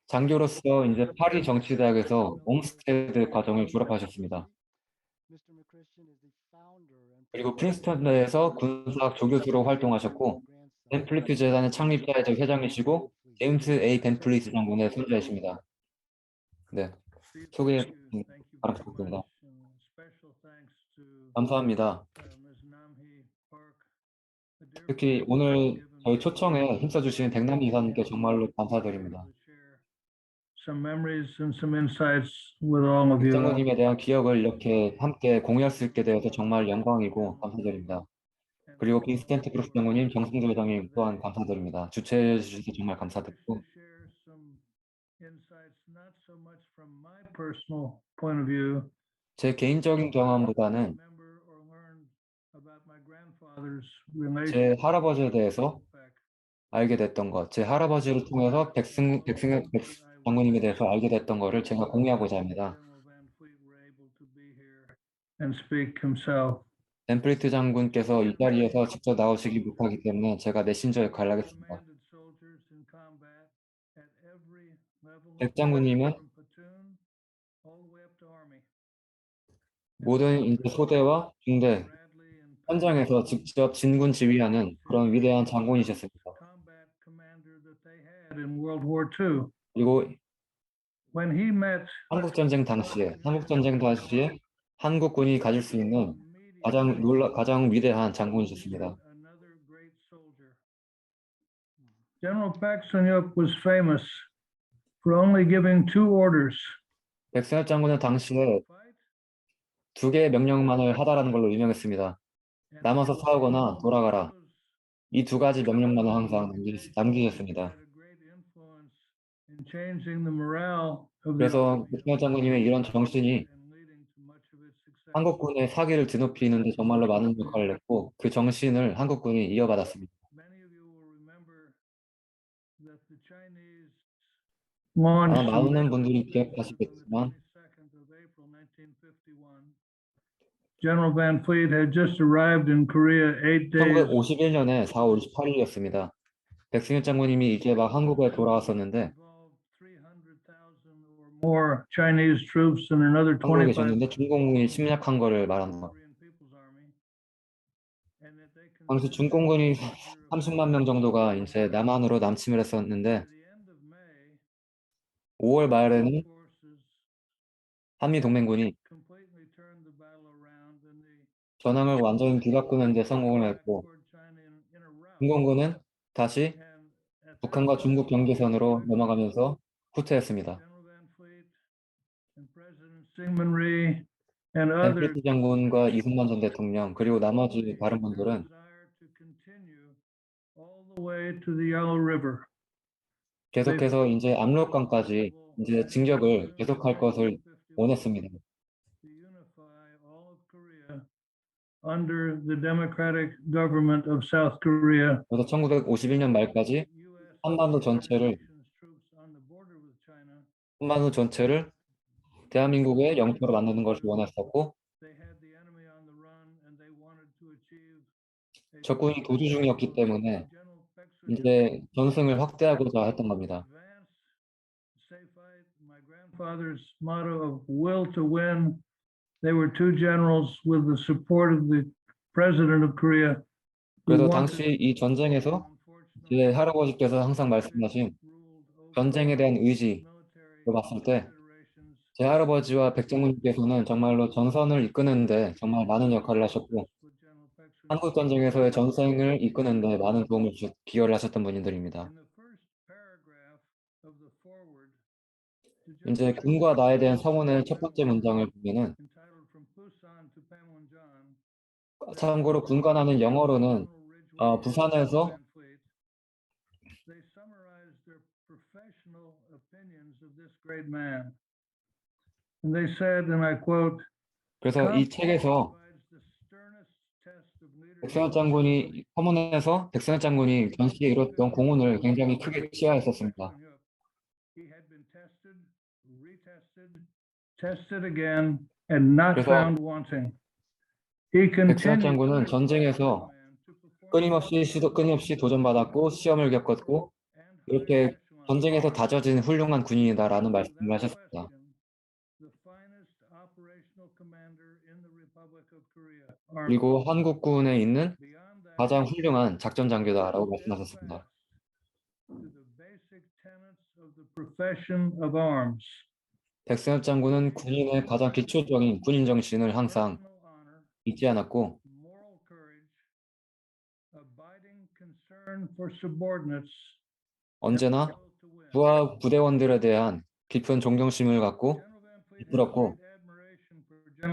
장교로서 이제 파리 정치대학에서 옴스테드 과정을 졸업하셨습니다. Mr. McChristian is the founder and 그리고 프린스턴대에서 군사학 조교수로 활동하셨고 벤플리트 재단의 창립자이자 회장이시고 제임스 A. 벤플리트 장군의 손자이십니다. 네, 소개 바랍니다. 감사합니다. 특히 오늘 저희 초청에 힘써주신 백남기 이사님께 정말로 감사드립니다. Some memories and some insights with all of you. 백장군님에 대한 기억을 이렇게 함께 공유할 수 있게 되어서 정말 영광이고 감사드립니다. 그리고 빈스텐트 브루스 장군님, 정승조 회장님 또한 감사드립니다. 주최해 주셔서 정말 감사드리고 Share some insights, not so much from my personal point of view. 제 개인적인 경험보다는 Remember or learn about my grandfather's 제 relationship. 할아버지에 대해서 알게 됐던 것, 제 할아버지를 통해서 백승 장군님에 대해서 알게 됐던 것을 제가 공유하고자 합니다. General Van Fleet were able to be here and speak himself. 벤플리트 장군께서 이 자리에서 직접 나오시기 못하기 때문에 제가 메신저 역할을 하겠습니다. Commanded soldiers in combat at every level of 백 장군님은 from platoon all the way up to army. 모든 이제 소대와 중대, Bradley and 현장에서 직접 진군 지휘하는 그런 위대한 장군이셨습니다. combat commander that they had in World War II. 그리고 When he met 한국전쟁 당시에 한국군이 가질 수 있는 가장 위대한 장군이셨습니다. another great soldier. General Pak Sun-yup was famous for only giving two orders. 백승엽 장군은 당시에 Fight 2개의 명령만을 하다라는 걸로 유명했습니다. and 남아서 싸우거나 돌아가라. those 이 2가지 명령만을 항상 남기셨습니다. had a great influence in changing the morale of the 그래서 백승엽 장군님의 이런 정신이 and leading to much of its success. 한국군의 사기를 드높이는 데 정말로 많은 역할을 했고 그 정신을 한국군이 이어받았습니다. Many of you will remember that the Chinese launched 아마 많은 분들이 기억하시겠지만 on the 22nd of April 1951. General Van Fleet had just arrived in Korea 8 days 1951년에 4월 28일이었습니다. 백승엽 장군님이 이제 막 한국에 돌아왔었는데 involved 300,000 or more Chinese troops and another 한국에 25,000 계셨는데 중공군이 침략한 거를 말하는 거. Korean People's Army. And that they 당시 considered 중공군이 the danger of 30만 명 정도가 이제 남한으로 남침을 했었는데 By the end of May, 5월 말에는 forces 한미 동맹군이 completely turned the battle around and the 전황을 완전히 뒤바꾸는 데 성공을 했고 toward China in a rout. 중공군은 다시 And at that 북한과 중국 경계선으로 넘어가면서 후퇴했습니다. General Van Fleet and President Syngman Rhee and others 벤플리트 장군과 이승만 전 대통령 그리고 나머지 다른 분들은 desire to continue all the way to the Yellow River. 계속해서 이제 압록강까지 이제 진격을 계속할 것을 원했습니다. to unify all of Korea under the democratic government of South Korea. 그래서 1951년 말까지 한반도 전체를 한반도 전체를 대한민국의 영토로 만드는 것을 원했었고, 적군이 도주 중이었기 때문에 이제 전승을 확대하고자 했던 겁니다. My grandfather's motto of will to win. They were two generals with the support of the president of Korea. 그래서 당시 이 전쟁에서 제 할아버지께서 항상 말씀하신 전쟁에 대한 의지로 봤을 때 제 할아버지와 백정훈님께서는 정말로 전선을 이끄는데 정말 많은 역할을 하셨고, 한국 전쟁에서의 전쟁을 이끄는데 많은 도움을 기여를 하셨던 분들입니다. 이제 군과 나에 대한 서문의 첫 번째 문장을 보면은, 참고로 군과 나는 영어로는 부산에서 They summarized their professional opinions of this great man. And they said, and I quote, 그래서 이 책에서 백선엽 장군이 서문에서 백선엽 장군이 전시에 이뤘던 공헌을 굉장히 크게 치하했었습니다. He had been tested, retested, tested again, and not 그래서 found wanting. He 백선엽 continued 장군은 전쟁에서 끊임없이 도전받았고 시험을 겪었고 이렇게 전쟁에서 다져진 훌륭한 군인이다라는 말씀을 하셨습니다. 그리고 한국군에 있는 가장 훌륭한 작전 장교다라고 말씀하셨습니다. 백선엽 장군은 군인의 가장 기초적인 군인 정신을 항상 잊지 않았고, 언제나 부하 부대원들에 대한 깊은 존경심을 갖고 이끌었고,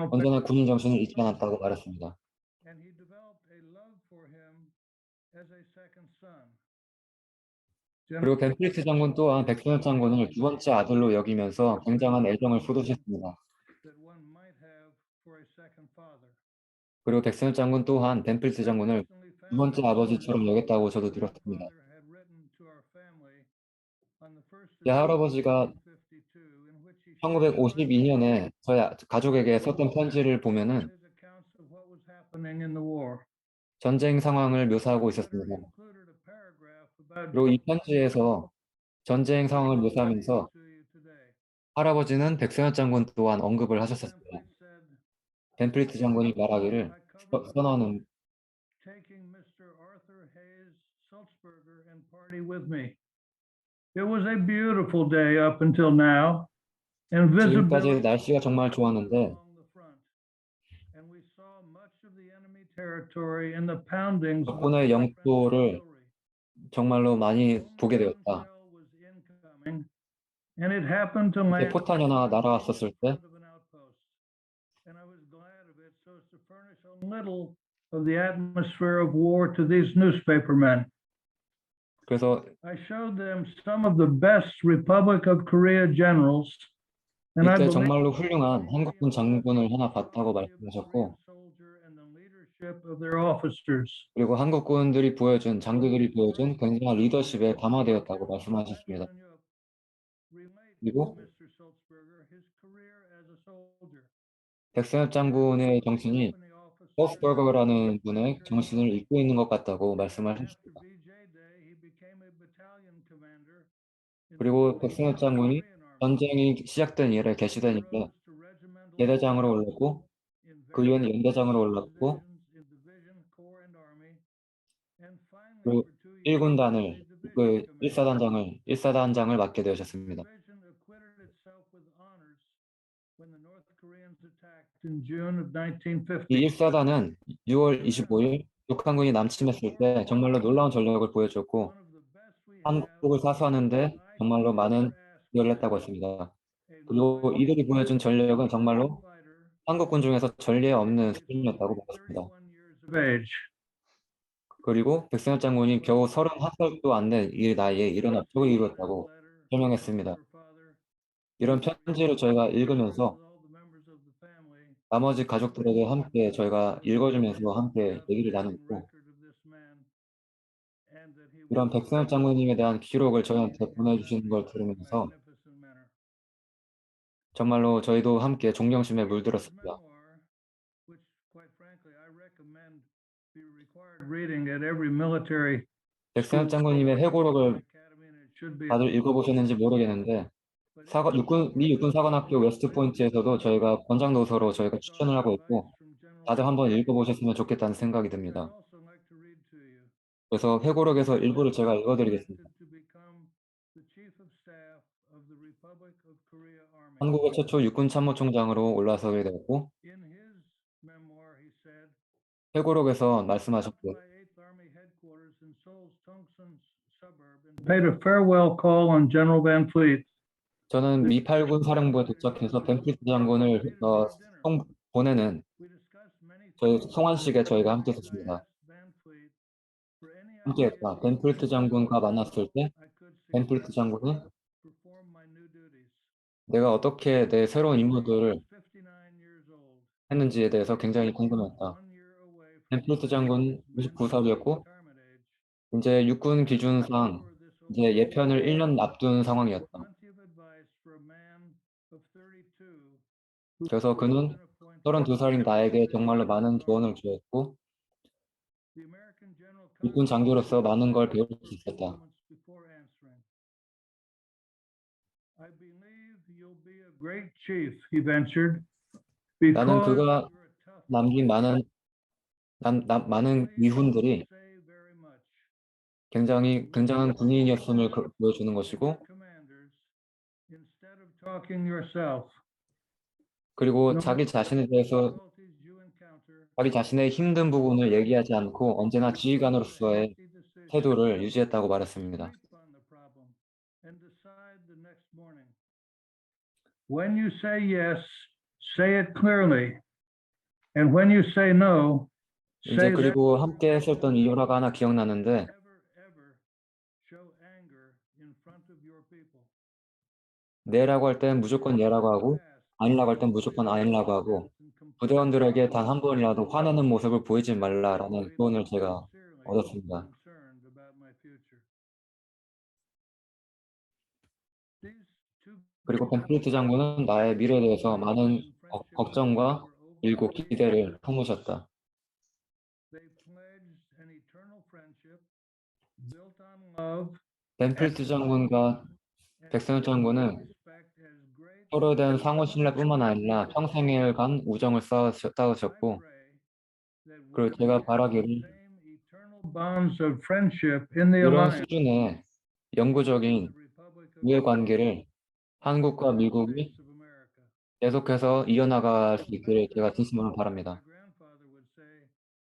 언제나 군인 정신을 잊지 않았다고 말했습니다. 그리고 벤필트 장군 또한 백선엽 장군을 두 번째 아들로 여기면서 굉장한 애정을 쏟으셨습니다. 그리고 백선엽 장군 또한 벤필트 장군을 두 번째 아버지처럼 여겼다고 저도 들었습니다. 제 할아버지가 1952년에 저희 가족에게 썼던 편지를 보면은 전쟁 상황을 묘사하고 있었습니다. 그리고 이 편지에서 전쟁 상황을 묘사하면서 할아버지는 백선엽 장군 또한 언급을 하셨었습니다. 벤필트 장군이 말하기를 선언은 It was a beautiful day up until now, and 지금까지 날씨가 정말 좋았는데 적군의 영토를 정말로 많이 보게 되었다. 이때 포탄이 하나 날아왔었을 때 그래서 I showed them some of the best Republic of Korea generals. And I 이때 believe 정말로 훌륭한 한국군 장군을 하나 봤다고 말씀하셨고, 그리고 한국군들이 보여준 장교들이 보여준 굉장한 리더십에 감화되었다고 말씀하셨습니다. 그리고 백선엽 장군의 정신이 서스버거라는 분의 정신을 잇고 있는 것 같다고 말씀하셨습니다. 그리고 백선엽 장군이 전쟁이 시작된 이래 개시된 이래 대대장으로 올랐고 그 이후에는 연대장으로 올랐고 그 1군단을 그 1사단장을 맡게 되셨습니다. 이 1사단은 6월 25일 북한군이 남침했을 때 정말로 놀라운 전력을 보여줬고 한국을 사수하는데 정말로 많은 기여를 했다고 했습니다. 그리고 이들이 보여준 전력은 정말로 한국군 중에서 전례 없는 수준이었다고 말했습니다. 그리고 백선엽 장군이 겨우 31살도 안 된 이 나이에 이런 업적을 이루었다고 설명했습니다. 이런 편지를 저희가 읽으면서 나머지 가족들에게 함께 저희가 읽어주면서 함께 얘기를 나누고 이런 백선엽 장군님에 대한 기록을 저희한테 보내주시는 걸 들으면서 정말로 저희도 함께 존경심에 물들었습니다. 백선엽 장군님의 회고록을 다들 읽어보셨는지 모르겠는데 미 육군 사관학교 웨스트포인트에서도 저희가 권장 도서로 저희가 추천을 하고 있고 다들 한번 읽어보셨으면 좋겠다는 생각이 듭니다. 그래서 회고록에서 일부를 제가 읽어드리겠습니다. 한국의 최초 육군 참모총장으로 올라서게 되었고 회고록에서 말씀하셨고 paid a farewell call on General Van Fleet. 저는 미 8군 사령부에 도착해서 벤플리트 장군을 보내는 저희 송환식에 저희가 함께 했습니다. 함께했다. 벤플리트 장군과 만났을 때 벤플리트 장군이 내가 어떻게 내 새로운 임무들을 했는지에 대해서 굉장히 궁금했다. 벤플리트 장군 59살이었고 이제 육군 기준상 이제 예편을 1년 앞둔 상황이었다. 그래서 그는 32살인 나에게 정말로 많은 조언을 주었고 육군 장교로서 많은 걸 배울 수 있었다. 나는 그가 남긴 많은 위훈들이 굉장히 굉장한 군인이었음을 보여주는 것이고 그리고 자기 자신에 대해서 자기 자신의 힘든 부분을 얘기하지 않고 언제나 지휘관으로서의 태도를 유지했다고 말했습니다. When you say yes, say it clearly. And when you say no, 이제 say that 그리고 함께 했었던 일화가 하나 기억나는데 show anger in front of your people. 네라고 할 땐 무조건 예라고 하고 아니라고 할 땐 무조건 아니라고 하고 부대원들에게 단 한 번이라도 화내는 모습을 보이지 말라라는 조언을 제가 얻었습니다. 그리고 벤플리트 장군은 나의 미래에 대해서 많은 걱정과 그리고 기대를 품으셨다. 벤플리트 장군과 백선엽 장군은 서로에 대한 상호 신뢰뿐만 아니라 평생에 간 우정을 쌓으셨고 그리고 제가 바라기를 이런 수준의 영구적인 우애 관계를 한국과 미국이 계속해서 이어나갈 수 있기를 제가 진심으로 바랍니다.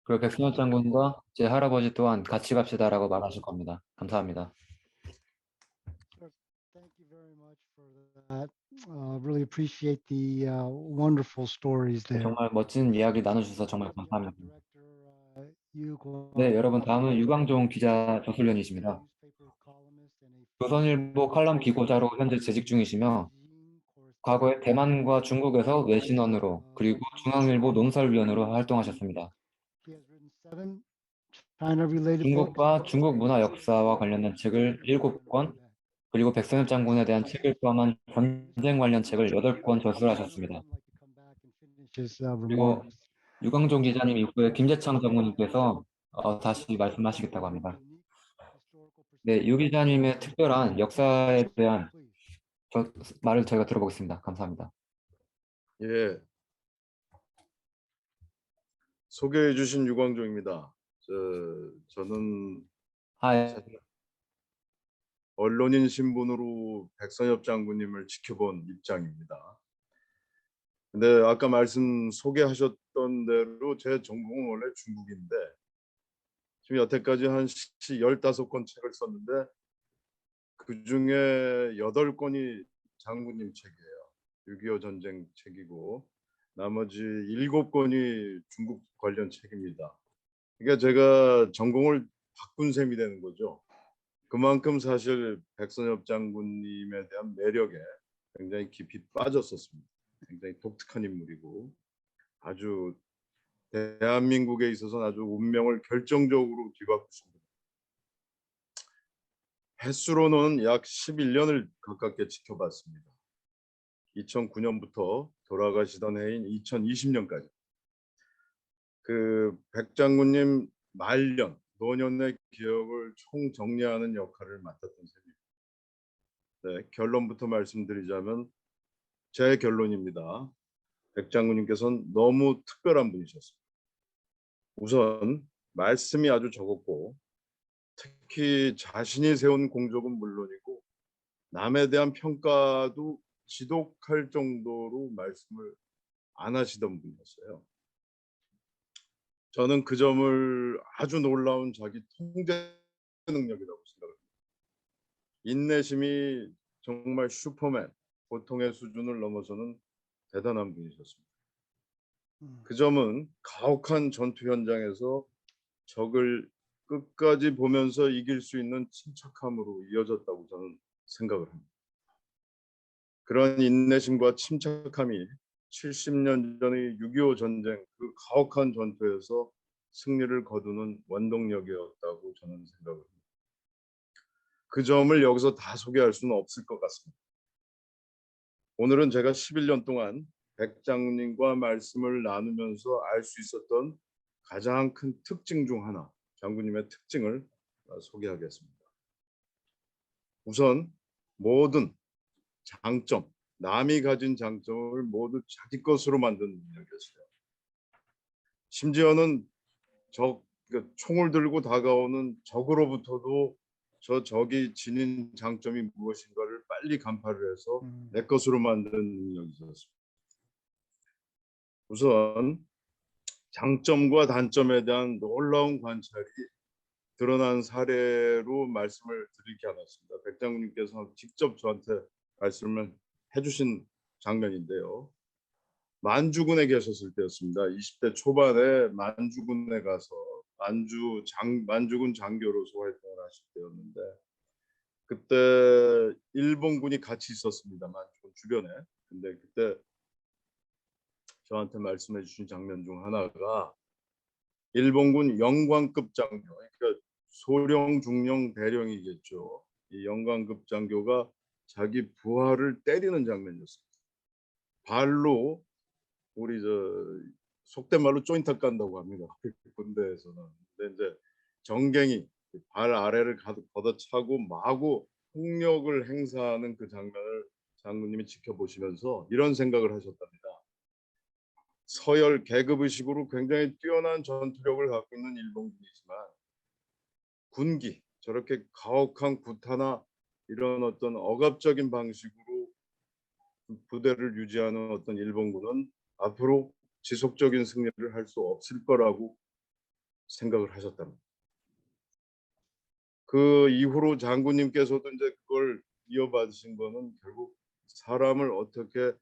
그리고 백선엽 장군과 제 할아버지 또한 같이 갑시다라고 말하실 겁니다. 감사합니다. Thank you very much for that. Really appreciate the wonderful stories there. 정말 멋진 이야기 나눠주셔서 정말 감사합니다. 네, 여러분 다음은 유광종 기자 조술련이십니다. 조선일보 칼럼 기고자로 현재 재직 중이시며 과거에 대만과 중국에서 외신원으로 그리고 중앙일보 논설위원으로 활동하셨습니다. 중국과 중국 문화 역사와 관련된 책을 7권 그리고 백선엽 장군에 대한 책을 포함한 전쟁 관련 책을 8권 저술하셨습니다. 그리고 유광종 기자님 이후에 김재창 전무님께서 다시 말씀하시겠다고 합니다. 네, 유 기자님의 특별한 역사에 대한 말을 저희가 들어보겠습니다. 감사합니다. 예, 소개해 주신 유광종입니다. 저는 언론인 신분으로 백선엽 장군님을 지켜본 입장입니다. 근데 아까 소개하셨던 대로 제 전공은 원래 중국인데 지금 여태까지 한 15권 책을 썼는데 그중에 8권이 장군님 책이에요. 6.25 전쟁 책이고 나머지 7권이 중국 관련 책입니다. 그러니까 제가 전공을 바꾼 셈이 되는 거죠. 그만큼 사실 백선엽 장군님에 대한 매력에 굉장히 깊이 빠졌었습니다. 굉장히 독특한 인물이고 아주 대한민국에 있어서는 아주 운명을 결정적으로 뒤바꾸신 분. 횟수로는 약 11년을 가깝게 지켜봤습니다. 2009년부터 돌아가시던 해인 2020년까지 그 백 장군님 말년, 노년의 기억을 총정리하는 역할을 맡았던 셈입니다. 네, 결론부터 말씀드리자면 제 결론입니다. 백 장군님께서는 너무 특별한 분이셨습니다. 우선 말씀이 아주 적었고 특히 자신이 세운 공적은 물론이고 남에 대한 평가도 지독할 정도로 말씀을 안 하시던 분이었어요. 저는 그 점을 아주 놀라운 자기 통제 능력이라고 생각합니다. 인내심이 정말 슈퍼맨, 보통의 수준을 넘어서는 대단한 분이셨습니다. 그 점은 가혹한 전투 현장에서 적을 끝까지 보면서 이길 수 있는 침착함으로 이어졌다고 저는 생각을 합니다. 그런 인내심과 침착함이 70년 전의 6.25 전쟁 그 가혹한 전투에서 승리를 거두는 원동력이었다고 저는 생각을 합니다. 그 점을 여기서 다 소개할 수는 없을 것 같습니다. 오늘은 제가 11년 동안 백 장군님과 말씀을 나누면서 알 수 있었던 가장 큰 특징 중 하나, 장군님의 특징을 소개하겠습니다. 우선 모든 장점, 남이 가진 장점을 모두 자기 것으로 만드는 능력이었어요. 심지어는 총을 들고 다가오는 적으로부터도 적이 지닌 장점이 무엇인가를 빨리 간파를 해서 내 것으로 만드는 능력이 있었습니다. 우선 장점과 단점에 대한 놀라운 관찰이 드러난 사례로 말씀을 드릴 게 하나 있습니다. 백 장군님께서 직접 저한테 말씀을 해주신 장면인데요. 만주군에 계셨을 때였습니다. 20대 초반에 만주군에 가서 만주군 장교로서 활동을 하실 때였는데 그때 일본군이 같이 있었습니다. 만주군 주변에. 근데 그때 저한테 말씀해 주신 장면 중 하나가 일본군 영광급 장교, 그러니까 소령, 중령, 대령이겠죠. 이 영광급 장교가 자기 부하를 때리는 장면이었습니다. 발로 우리 속된 말로 조인트 깐다고 합니다. 군대에서는. 근데 이제 정갱이 발 아래를 걷어차고 마구 폭력을 행사하는 그 장면을 장군님이 지켜보시면서 이런 생각을 하셨답니다. 서열 계급의식으로 굉장히 뛰어난 전투력을 갖고 있는 일본군이지만 군기, 저렇게 가혹한 구타나 이런 어떤 억압적인 방식으로 부대를 유지하는 어떤 일본군은 앞으로 지속적인 승리를 할 수 없을 거라고 생각을 하셨답니다. 그 이후로 장군님께서도 이제 그걸 이어받으신 거는 결국 사람을 어떻게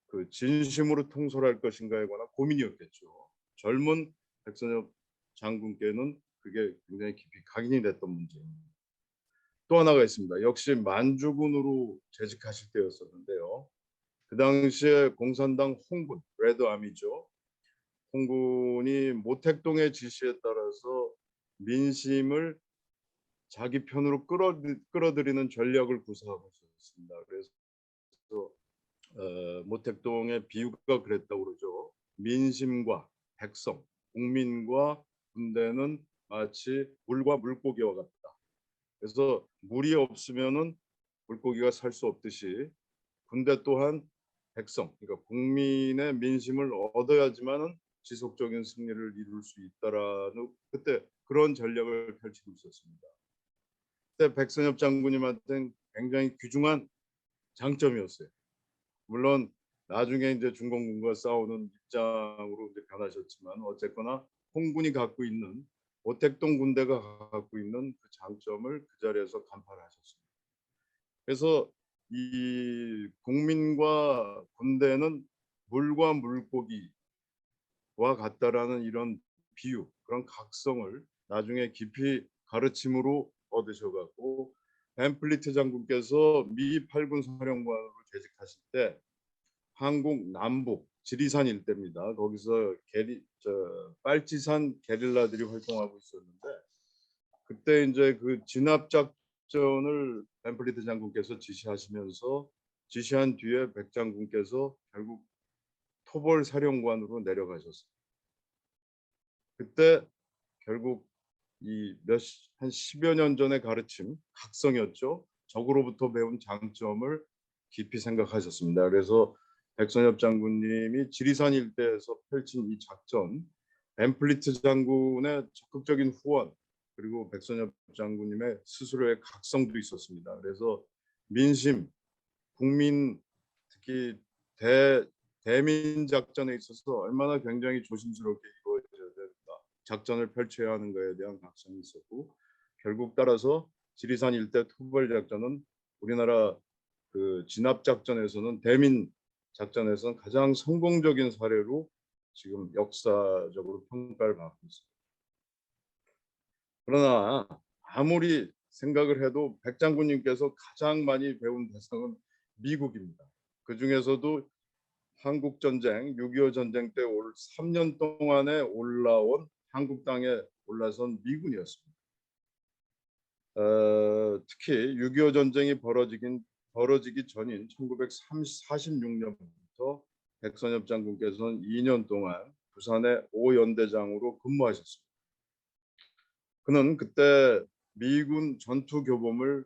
그 진심으로 통솔할 것인가에 관한 고민이었겠죠. 젊은 백선엽 장군께는 그게 굉장히 깊이 각인이 됐던 문제입니다. 또 하나가 있습니다. 역시 만주군으로 재직하실 때였었는데요. 그 당시에 공산당 홍군, 레드아미죠. 홍군이 모택동의 지시에 따라서 민심을 자기 편으로 끌어들이는 전략을 구사하고 있었습니다. 그래서 모택동의 비유가 그랬다고 그러죠. 민심과 백성, 국민과 군대는 마치 물과 물고기와 같다. 그래서 물이 없으면은 물고기가 살 수 없듯이 군대 또한 백성, 그러니까 국민의 민심을 얻어야지만은 지속적인 승리를 이룰 수 있다라는 그때 그런 전략을 펼치고 있었습니다. 그때 백선엽 장군님한테는 굉장히 귀중한 장점이었어요. 물론 나중에 이제 중공군과 싸우는 입장으로 이제 변하셨지만 어쨌거나 홍군이 갖고 있는 모택동 군대가 갖고 있는 그 장점을 그 자리에서 간파를 하셨습니다. 그래서 이 국민과 군대는 물과 물고기와 같다라는 이런 비유, 그런 각성을 나중에 깊이 가르침으로 얻으셔갖고 벤플리트 장군께서 미 8군 사령관으로 재직하실 때 한국 남북 지리산 일대입니다. 거기서 빨치산 게릴라들이 활동하고 있었는데 그때 이제 그 진압 작전을 벤플리트 장군께서 지시한 뒤에 백 장군께서 결국 토벌 사령관으로 내려가셨어요. 그때 결국 한 10여 년 전의 가르침, 각성이었죠. 적으로부터 배운 장점을 깊이 생각하셨습니다. 그래서 백선엽 장군님이 지리산 일대에서 펼친 이 작전, 벤플리트 장군의 적극적인 후원, 그리고 백선엽 장군님의 스스로의 각성도 있었습니다. 그래서 민심, 국민, 특히 대민 작전에 있어서 얼마나 굉장히 조심스럽게 이루어져야 된다, 작전을 펼쳐야 하는 것에 대한 각성이 있었고, 결국 따라서 지리산 일대 토벌 작전은 우리나라 그 진압 작전에서는 대민 작전에서는 가장 성공적인 사례로 지금 역사적으로 평가를 받고 있습니다. 그러나 아무리 생각을 해도 백 장군님께서 가장 많이 배운 대상은 미국입니다. 그 중에서도 한국 전쟁, 6.25 전쟁 때 3년 동안에 올라온 한국 땅에 올라선 미군이었습니다. 특히 6.25 전쟁이 벌어지기 전인 1946년부터 백선엽 장군께서는 2년 동안 부산의 5연대장으로 근무하셨습니다. 그는 그때 미군 전투 교범을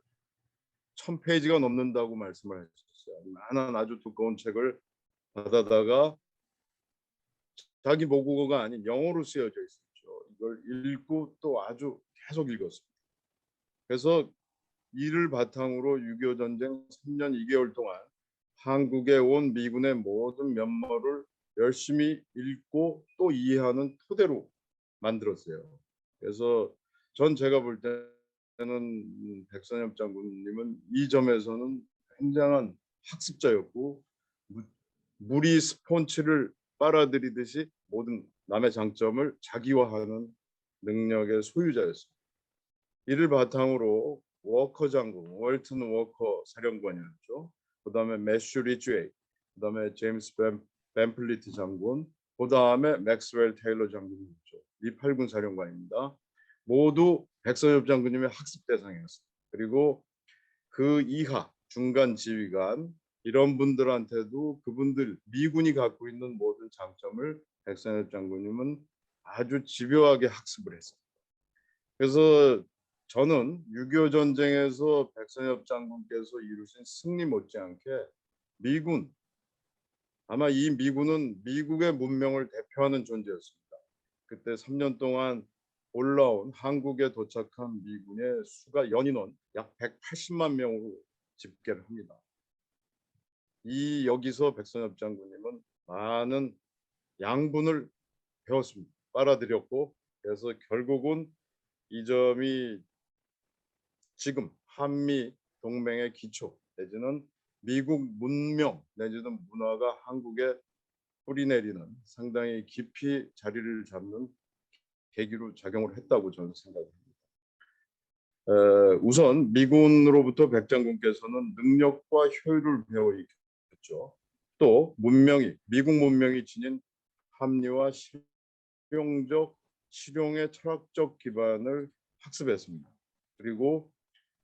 1000페이지가 넘는다고 말씀을 하셨어요. 많은 아주 두꺼운 책을 받아다가 자기 모국어가 아닌 영어로 쓰여져 있었죠. 이걸 읽고 또 아주 계속 읽었습니다. 그래서 이를 바탕으로 6.25 전쟁 3년 2개월 동안 한국에 온 미군의 모든 면모를 열심히 읽고 또 이해하는 토대로 만들었어요. 그래서 제가 볼 때는 백선엽 장군님은 이 점에서는 굉장한 학습자였고, 물이 스폰지를 빨아들이듯이 모든 남의 장점을 자기화하는 능력의 소유자였습니다. 이를 바탕으로 워커 장군, 월튼 워커 사령관이었죠. 그 다음에 매슈 리즈웨이, 그 다음에 제임스 벤플리트 장군, 그 다음에 맥스웰 테일러 장군이었죠. 이 8군 사령관입니다. 모두 백선엽 장군님의 학습 대상이었습니다. 그리고 그 이하 중간 지휘관 이런 분들한테도 그분들 미군이 갖고 있는 모든 장점을 백선엽 장군님은 아주 집요하게 학습을 했습니다. 그래서 저는 6.25 전쟁에서 백선엽 장군께서 이루신 승리 못지않게 아마 이 미군은 미국의 문명을 대표하는 존재였습니다. 그때 3년 동안 올라온 한국에 도착한 미군의 수가 연인원 약 180만 명으로 집계를 합니다. 여기서 백선엽 장군님은 많은 양분을 배웠습니다. 빨아들였고, 그래서 결국은 이 점이 지금 한미 동맹의 기초 내지는 미국 문명 내지는 문화가 한국에 뿌리내리는 상당히 깊이 자리를 잡는 계기로 작용을 했다고 저는 생각합니다. 우선 미군으로부터 백 장군께서는 능력과 효율을 배워 있겠죠. 또 미국 문명이 지닌 합리화 실용의 철학적 기반을 학습했습니다. 그리고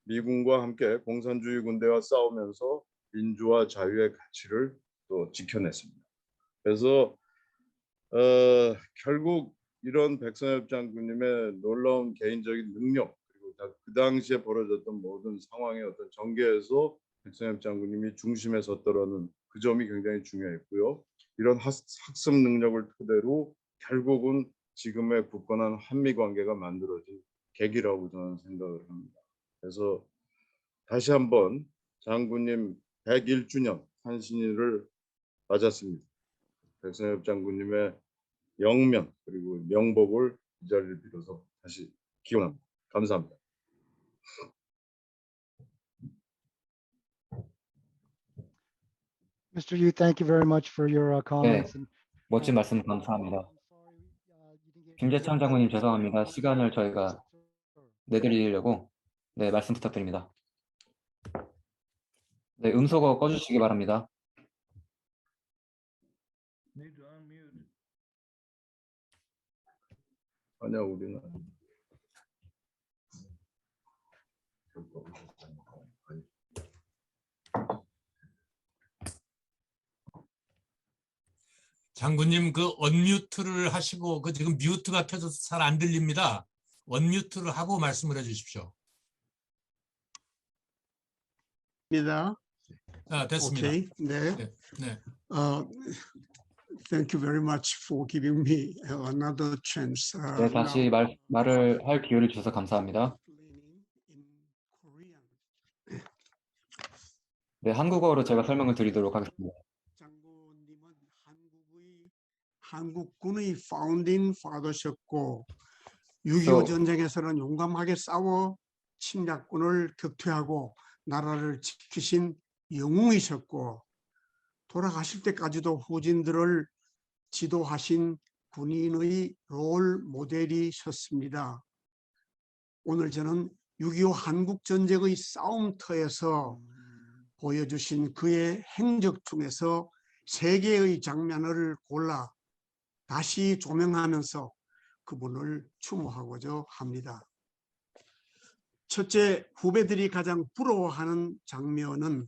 미군과 함께 공산주의 군대와 싸우면서 민주와 자유의 가치를 또 지켜냈습니다. 그래서 결국 이런 백선엽 장군님의 놀라운 개인적인 능력, 그리고 그 당시에 벌어졌던 모든 상황의 어떤 전개에서 백선엽 장군님이 중심에 섰더라는 그 점이 굉장히 중요했고요. 이런 학습 능력을 토대로 결국은 지금의 굳건한 한미 관계가 만들어진 계기라고 저는 생각을 합니다. 그래서 다시 한번 장군님 101주년 탄신일을 맞았습니다. 백선엽 장군님의 영면 그리고 명복을 이 자리를 빌어서 다시 기원합니다. 감사합니다. Mr. Yu, thank you very much for your comments. And, 멋진 말씀 감사합니다. 김재창 장군님 죄송합니다. 시간을 저희가 내드리려고 말씀 부탁드립니다. 음소거 꺼주시기 바랍니다. Need 아니야, 우리는. 장군님 그 언뮤트를 하시고 그 지금 뮤트가 켜져서 잘 안 들립니다. 언뮤트를 하고 말씀을 해주십시오. 입니다. 됐습니다. 오케이. 네. 네, 네. Thank you very much for giving me another chance. 네, 다시 말을 할 기회를 주셔서 감사합니다. 네, 한국어로 제가 설명을 드리도록 하겠습니다. 장군님은 한국군의 파운딩 파더셨고 6.25 전쟁에서는 용감하게 싸워 침략군을 격퇴하고 나라를 지키신 영웅이셨고 돌아가실 때까지도 후진들을 지도하신 군인의 롤 모델이셨습니다. 오늘 저는 6.25 한국전쟁의 싸움터에서 보여주신 그의 행적 중에서 세 개의 장면을 골라 다시 조명하면서 그분을 추모하고자 합니다. 첫째, 후배들이 가장 부러워하는 장면은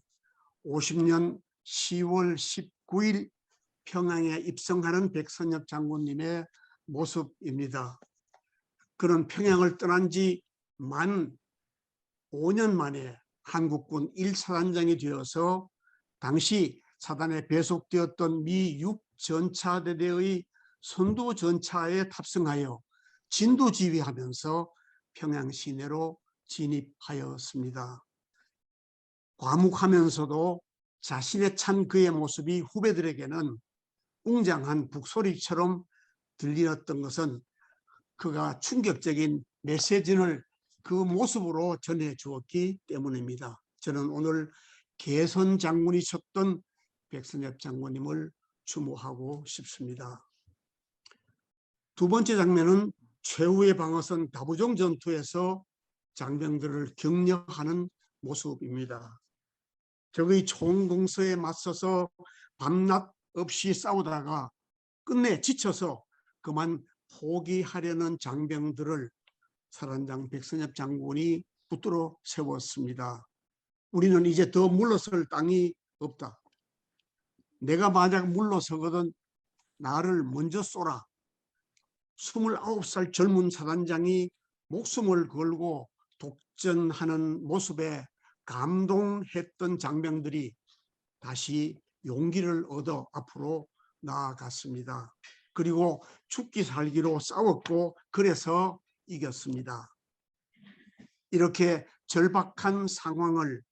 50년 10월 19일 평양에 입성하는 백선엽 장군님의 모습입니다. 그는 평양을 떠난 지 만 5년 만에 한국군 1사단장이 되어서 당시 사단에 배속되었던 미 6전차대대의 선두전차에 탑승하여 진두지휘하면서 평양 시내로 진입하였습니다. 과묵하면서도 자신에 찬 그의 모습이 후배들에게는 웅장한 북소리처럼 들리었던 것은 그가 충격적인 메시지를 그 모습으로 전해주었기 때문입니다. 저는 오늘 개선 장군이셨던 백선엽 장군님을 추모하고 싶습니다. 두 번째 장면은 최후의 방어선 다부종 전투에서 장병들을 격려하는 모습입니다. 적의 총공서에 맞서서 밤낮 없이 싸우다가 끝내 지쳐서 그만 포기하려는 장병들을 사단장 백선엽 장군이 붙들어 세웠습니다. 우리는 이제 더 물러설 땅이 없다. 내가 만약 물러서거든 나를 먼저 쏘라. 29살 젊은 사단장이 목숨을 걸고 독전하는 모습에 감동했던 장병들이 다시 용기를 얻어 앞으로 나아갔습니다. 그리고 죽기 살기로 싸웠고 그래서 이겼습니다. 이렇게 절박한 상황을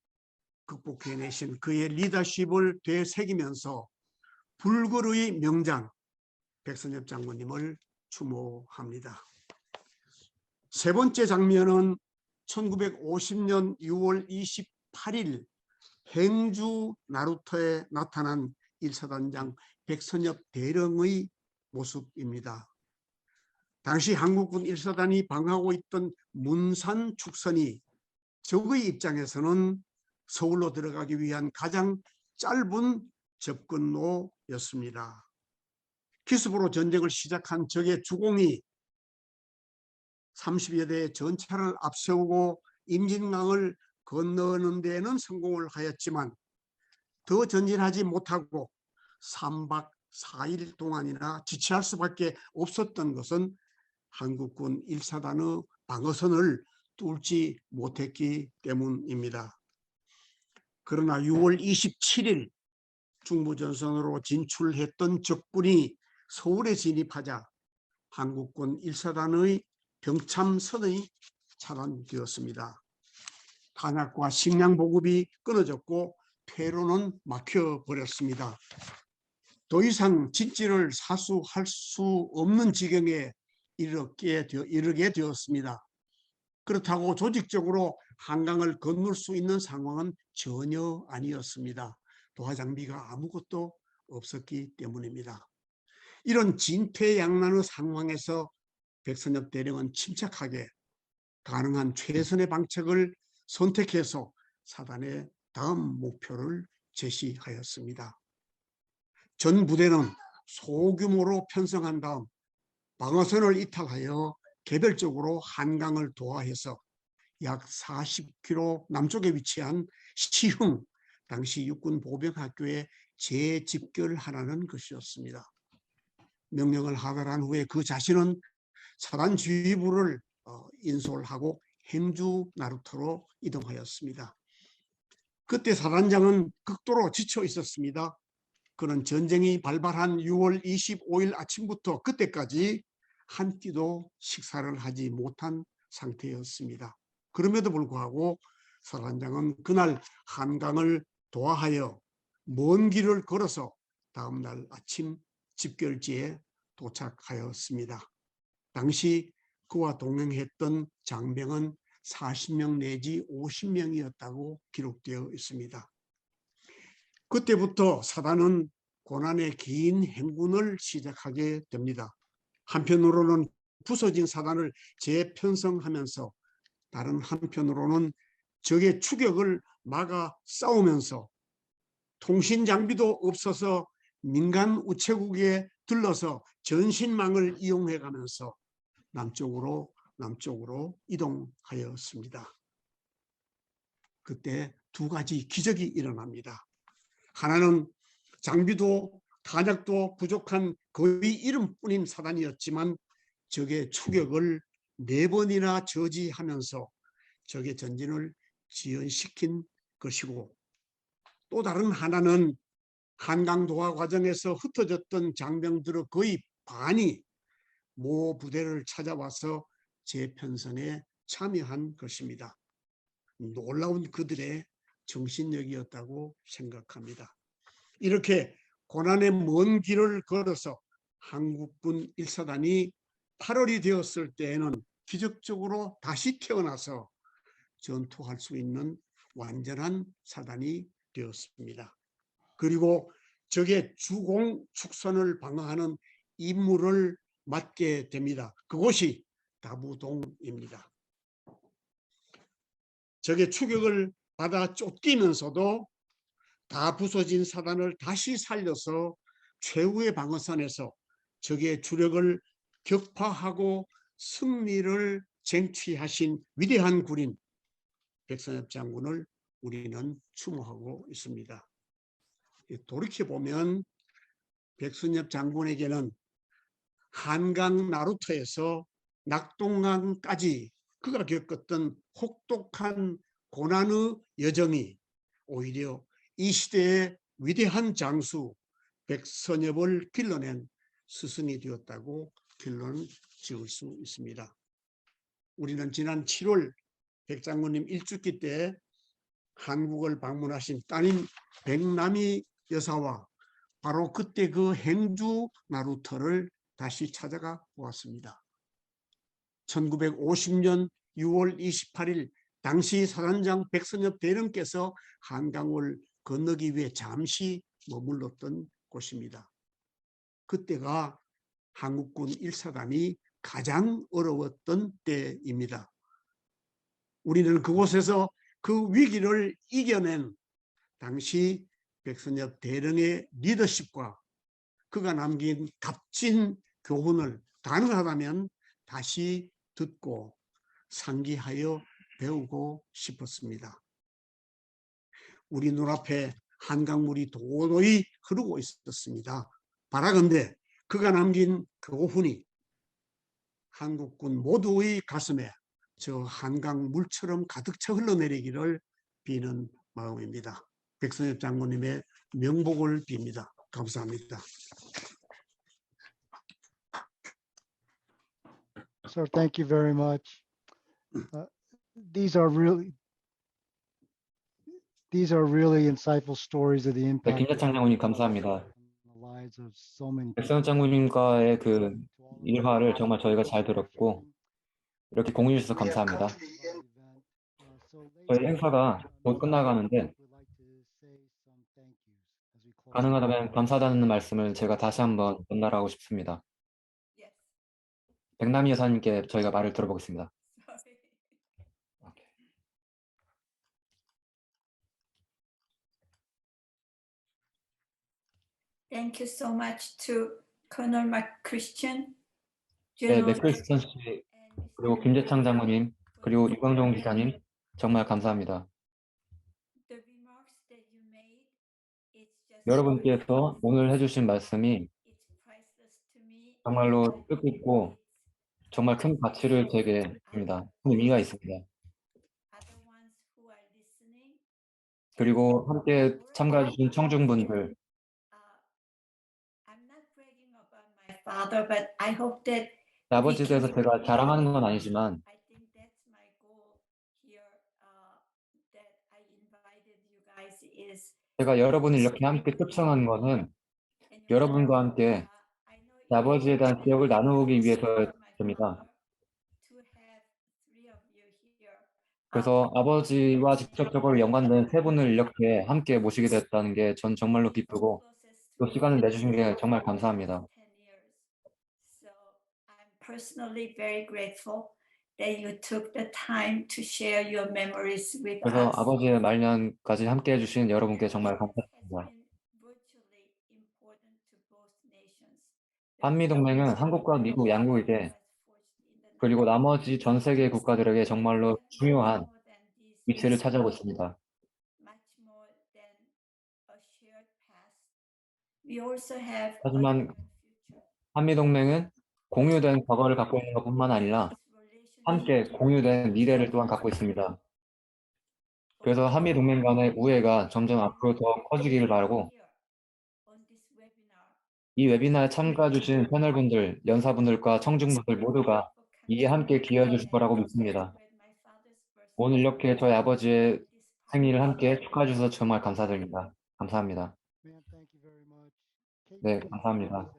극복해내신 그의 리더십을 되새기면서 불굴의 명장 백선엽 장군님을 추모합니다. 세 번째 장면은 1950년 6월 28일 행주 나루터에 나타난 1사단장 백선엽 대령의 모습입니다. 당시 한국군 1사단이 방하고 있던 문산 축선이 적의 입장에서는 서울로 들어가기 위한 가장 짧은 접근로였습니다. 기습으로 전쟁을 시작한 적의 주공이 30여 대의 전차를 앞세우고 임진강을 건너는 데에는 성공을 하였지만 더 전진하지 못하고 3박 4일 동안이나 지체할 수밖에 없었던 것은 한국군 1사단의 방어선을 뚫지 못했기 때문입니다. 그러나 6월 27일 중부전선으로 진출했던 적군이 서울에 진입하자 한국군 1사단의 병참선이 차단되었습니다. 탄약과 식량 보급이 끊어졌고 퇴로는 막혀버렸습니다. 더 이상 진지를 사수할 수 없는 지경에 이르게 되었습니다. 그렇다고 조직적으로 한강을 건널 수 있는 상황은 전혀 아니었습니다. 도하 장비가 아무것도 없었기 때문입니다. 이런 진퇴양난의 상황에서 백선엽 대령은 침착하게 가능한 최선의 방책을 선택해서 사단의 다음 목표를 제시하였습니다. 전 부대는 소규모로 편성한 다음 방어선을 이탈하여 개별적으로 한강을 도하해서 약 40km 남쪽에 위치한 시흥 당시 육군 보병학교에 재집결하라는 것이었습니다. 명령을 하달한 후에 그 자신은 사단 지휘부를 인솔하고 행주 나루터로 이동하였습니다. 그때 사단장은 극도로 지쳐 있었습니다. 그는 전쟁이 발발한 6월 25일 아침부터 그때까지 한 끼도 식사를 하지 못한 상태였습니다. 그럼에도 불구하고 사단장은 그날 한강을 도하하여 먼 길을 걸어서 다음 날 아침 집결지에 도착하였습니다. 당시 그와 동행했던 장병은 40명 내지 50명이었다고 기록되어 있습니다. 그때부터 사단은 고난의 긴 행군을 시작하게 됩니다. 한편으로는 부서진 사단을 재편성하면서 다른 한편으로는 적의 추격을 막아 싸우면서 통신 장비도 없어서 민간 우체국에 들러서 전신망을 이용해 가면서 남쪽으로 이동하였습니다. 그때 두 가지 기적이 일어납니다. 하나는 장비도 탄약도 부족한 거의 이름뿐인 사단이었지만 적의 추격을 4번이나 저지하면서 적의 전진을 지연시킨 것이고, 또 다른 하나는 한강 도하 과정에서 흩어졌던 장병들의 거의 반이 모 부대를 찾아와서 재편성에 참여한 것입니다. 놀라운 그들의 정신력이었다고 생각합니다. 이렇게 고난의 먼 길을 걸어서 한국군 1사단이 8월이 되었을 때에는 기적적으로 다시 태어나서 전투할 수 있는 완전한 사단이 되었습니다. 그리고 적의 주공 축선을 방어하는 임무를 맡게 됩니다. 그곳이 다부동입니다. 적의 추격을 받아 쫓기면서도 다 부서진 사단을 다시 살려서 최후의 방어선에서 적의 주력을 격파하고 승리를 쟁취하신 위대한 군인 백선엽 장군을 우리는 추모하고 있습니다. 돌이켜보면 백선엽 장군에게는 한강 나루터에서 낙동강까지 그가 겪었던 혹독한 고난의 여정이 오히려 이 시대의 위대한 장수 백선엽을 길러낸 스승이 되었다고 결론 지을 수 있습니다. 우리는 지난 7월 백 장군님 일주기 때 한국을 방문하신 따님 백남이 여사와 바로 그때 그 행주 나루터를 다시 찾아가 보았습니다. 1950년 6월 28일 당시 사단장 백선엽 대령께서 한강을 건너기 위해 잠시 머물렀던 곳입니다. 그때가 한국군 1사단이 가장 어려웠던 때입니다. 우리는 그곳에서 그 위기를 이겨낸 당시 백선엽 대령의 리더십과 그가 남긴 값진 교훈을 가능하다면 다시 듣고 상기하여 배우고 싶었습니다. 우리 눈앞에 한강물이 도도히 흐르고 있었습니다. 바라건대 그가 남긴 교훈이 한국군 모두의 가슴에 저 한강물처럼 가득 차 흘러내리기를 비는 마음입니다. 백선엽 장군님의 명복을 빕니다. 감사합니다. Sir, thank you very much. These are really insightful stories of the 네, impact 김재창 장군님 감사합니다. on the lives of so many 백선엽 people. 장군님과의 그 일화를 정말 저희가 잘 들었고 이렇게 공유해 주셔서 감사합니다. 저희 행사가 곧 끝나가는데 가능하다면 감사하다는 말씀을 제가 다시 한번 전달하고 싶습니다. 백남희 여사님께 저희가 말을 들어보겠습니다. Thank you so much to Colonel McChristian, 네, General 맥크리스천 씨, 그리고 김재창 장모님, 그리고 이광종 기자님, 정말 감사합니다. 여러분께서 오늘 해주신 말씀이 정말로 뜻깊고 정말 큰 가치를 제게 줍니다. 큰 의미가 있습니다. 그리고 함께 참가해 주신 청중분들, 아버지에 대해서 제가 자랑하는 건 아니지만 제가 여러분을 이렇게 함께 초청한 것은 여러분과 함께 아버지에 대한 기억을 나누기 위해서입니다. 그래서 아버지와 직접적으로 연관된 세 분을 이렇게 함께 모시게 됐다는 게 전 정말로 기쁘고 또 시간을 내주신 게 정말 감사합니다. 그래서 아버지의 말년까지 함께 해주신 여러분께 정말 감사드립니다. 한미동맹은 한국과 미국 양국에게 그리고 나머지 전 세계 국가들에게 정말로 중요한 위치를 차지하고 있습니다. 하지만 한미동맹은 공유된 과거를 갖고 있는 것뿐만 아니라 함께 공유된 미래를 또한 갖고 있습니다. 그래서 한미동맹 간의 우애가 점점 앞으로 더 커지기를 바라고 이 웨비나에 참가해 주신 패널분들, 연사분들과 청중분들 모두가 이에 함께 기여해 주실 거라고 믿습니다. 오늘 이렇게 저희 아버지의 생일을 함께 축하해 주셔서 정말 감사드립니다. 감사합니다. 네, 감사합니다.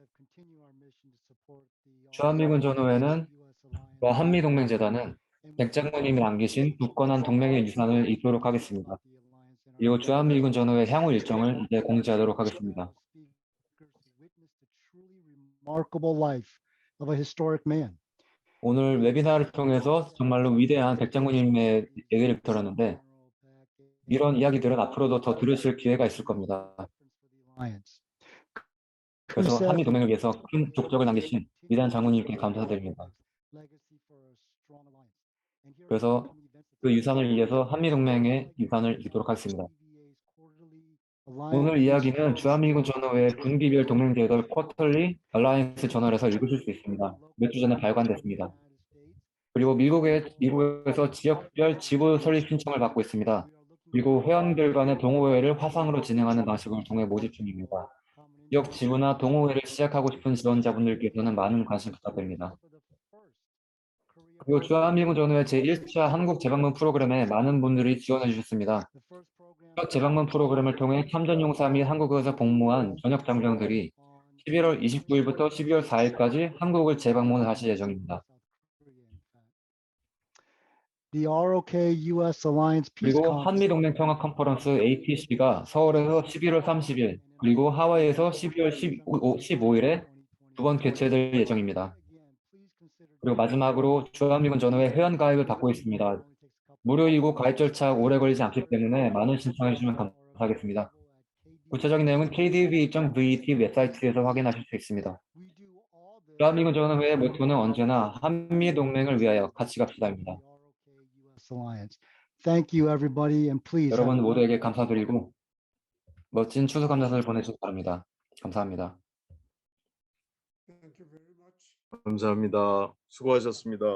주한미군 전후회는 한미동맹재단은 백장모님이 남기신 굳건한 동맹의 유산을 잇도록 하겠습니다. 그리고 주한미군 전후회 향후 일정을 이제 공지하도록 하겠습니다. 오늘 웨비나를 통해서 정말로 위대한 백장모님의 얘기를 들었는데 이런 이야기들은 앞으로도 더 들으실 기회가 있을 겁니다. 그래서 한미동맹을 위해서 큰 족적을 남기신 위대한 장모님께 감사드립니다. 그래서 그 유산을 위해서 한미동맹의 유산을 잇도록 하겠습니다. 오늘 이야기는 주한미군 전후회 분기별 동맹대회들 쿼터리 얼라이언스 저널에서 읽으실 수 있습니다. 몇 주 전에 발간됐습니다. 그리고 미국에서 지역별 지부 설립 신청을 받고 있습니다. 그리고 회원들 간의 동호회를 화상으로 진행하는 방식을 통해 모집 중입니다. 지역 지부나 동호회를 시작하고 싶은 지원자분들께서는 많은 관심 부탁드립니다. 그리고 주한미군 전후회 제1차 한국 재방문 프로그램에 많은 분들이 지원해 주셨습니다. 첫 재방문 프로그램을 통해 참전용사 및 한국에서 복무한 전역 장병들이 11월 29일부터 12월 4일까지 한국을 재방문을 하실 예정입니다. 그리고 한미동맹 평화 컨퍼런스 APC가 서울에서 11월 30일 그리고 하와이에서 12월 15일에 두 번 개최될 예정입니다. 그리고 마지막으로 주한미군 전후회 회원 가입을 받고 있습니다. 무료이고 가입 절차 오래 걸리지 않기 때문에 많은 신청해 주시면 감사하겠습니다. 구체적인 내용은 kdv.vet 웹사이트에서 확인하실 수 있습니다. 주한미군 전후회의 모토는 언제나 한미동맹을 위하여 같이 갑시다입니다. 여러분 모두에게 감사드리고 멋진 추수감사를 보내주시기 바랍니다. 감사합니다. 감사합니다. 수고하셨습니다.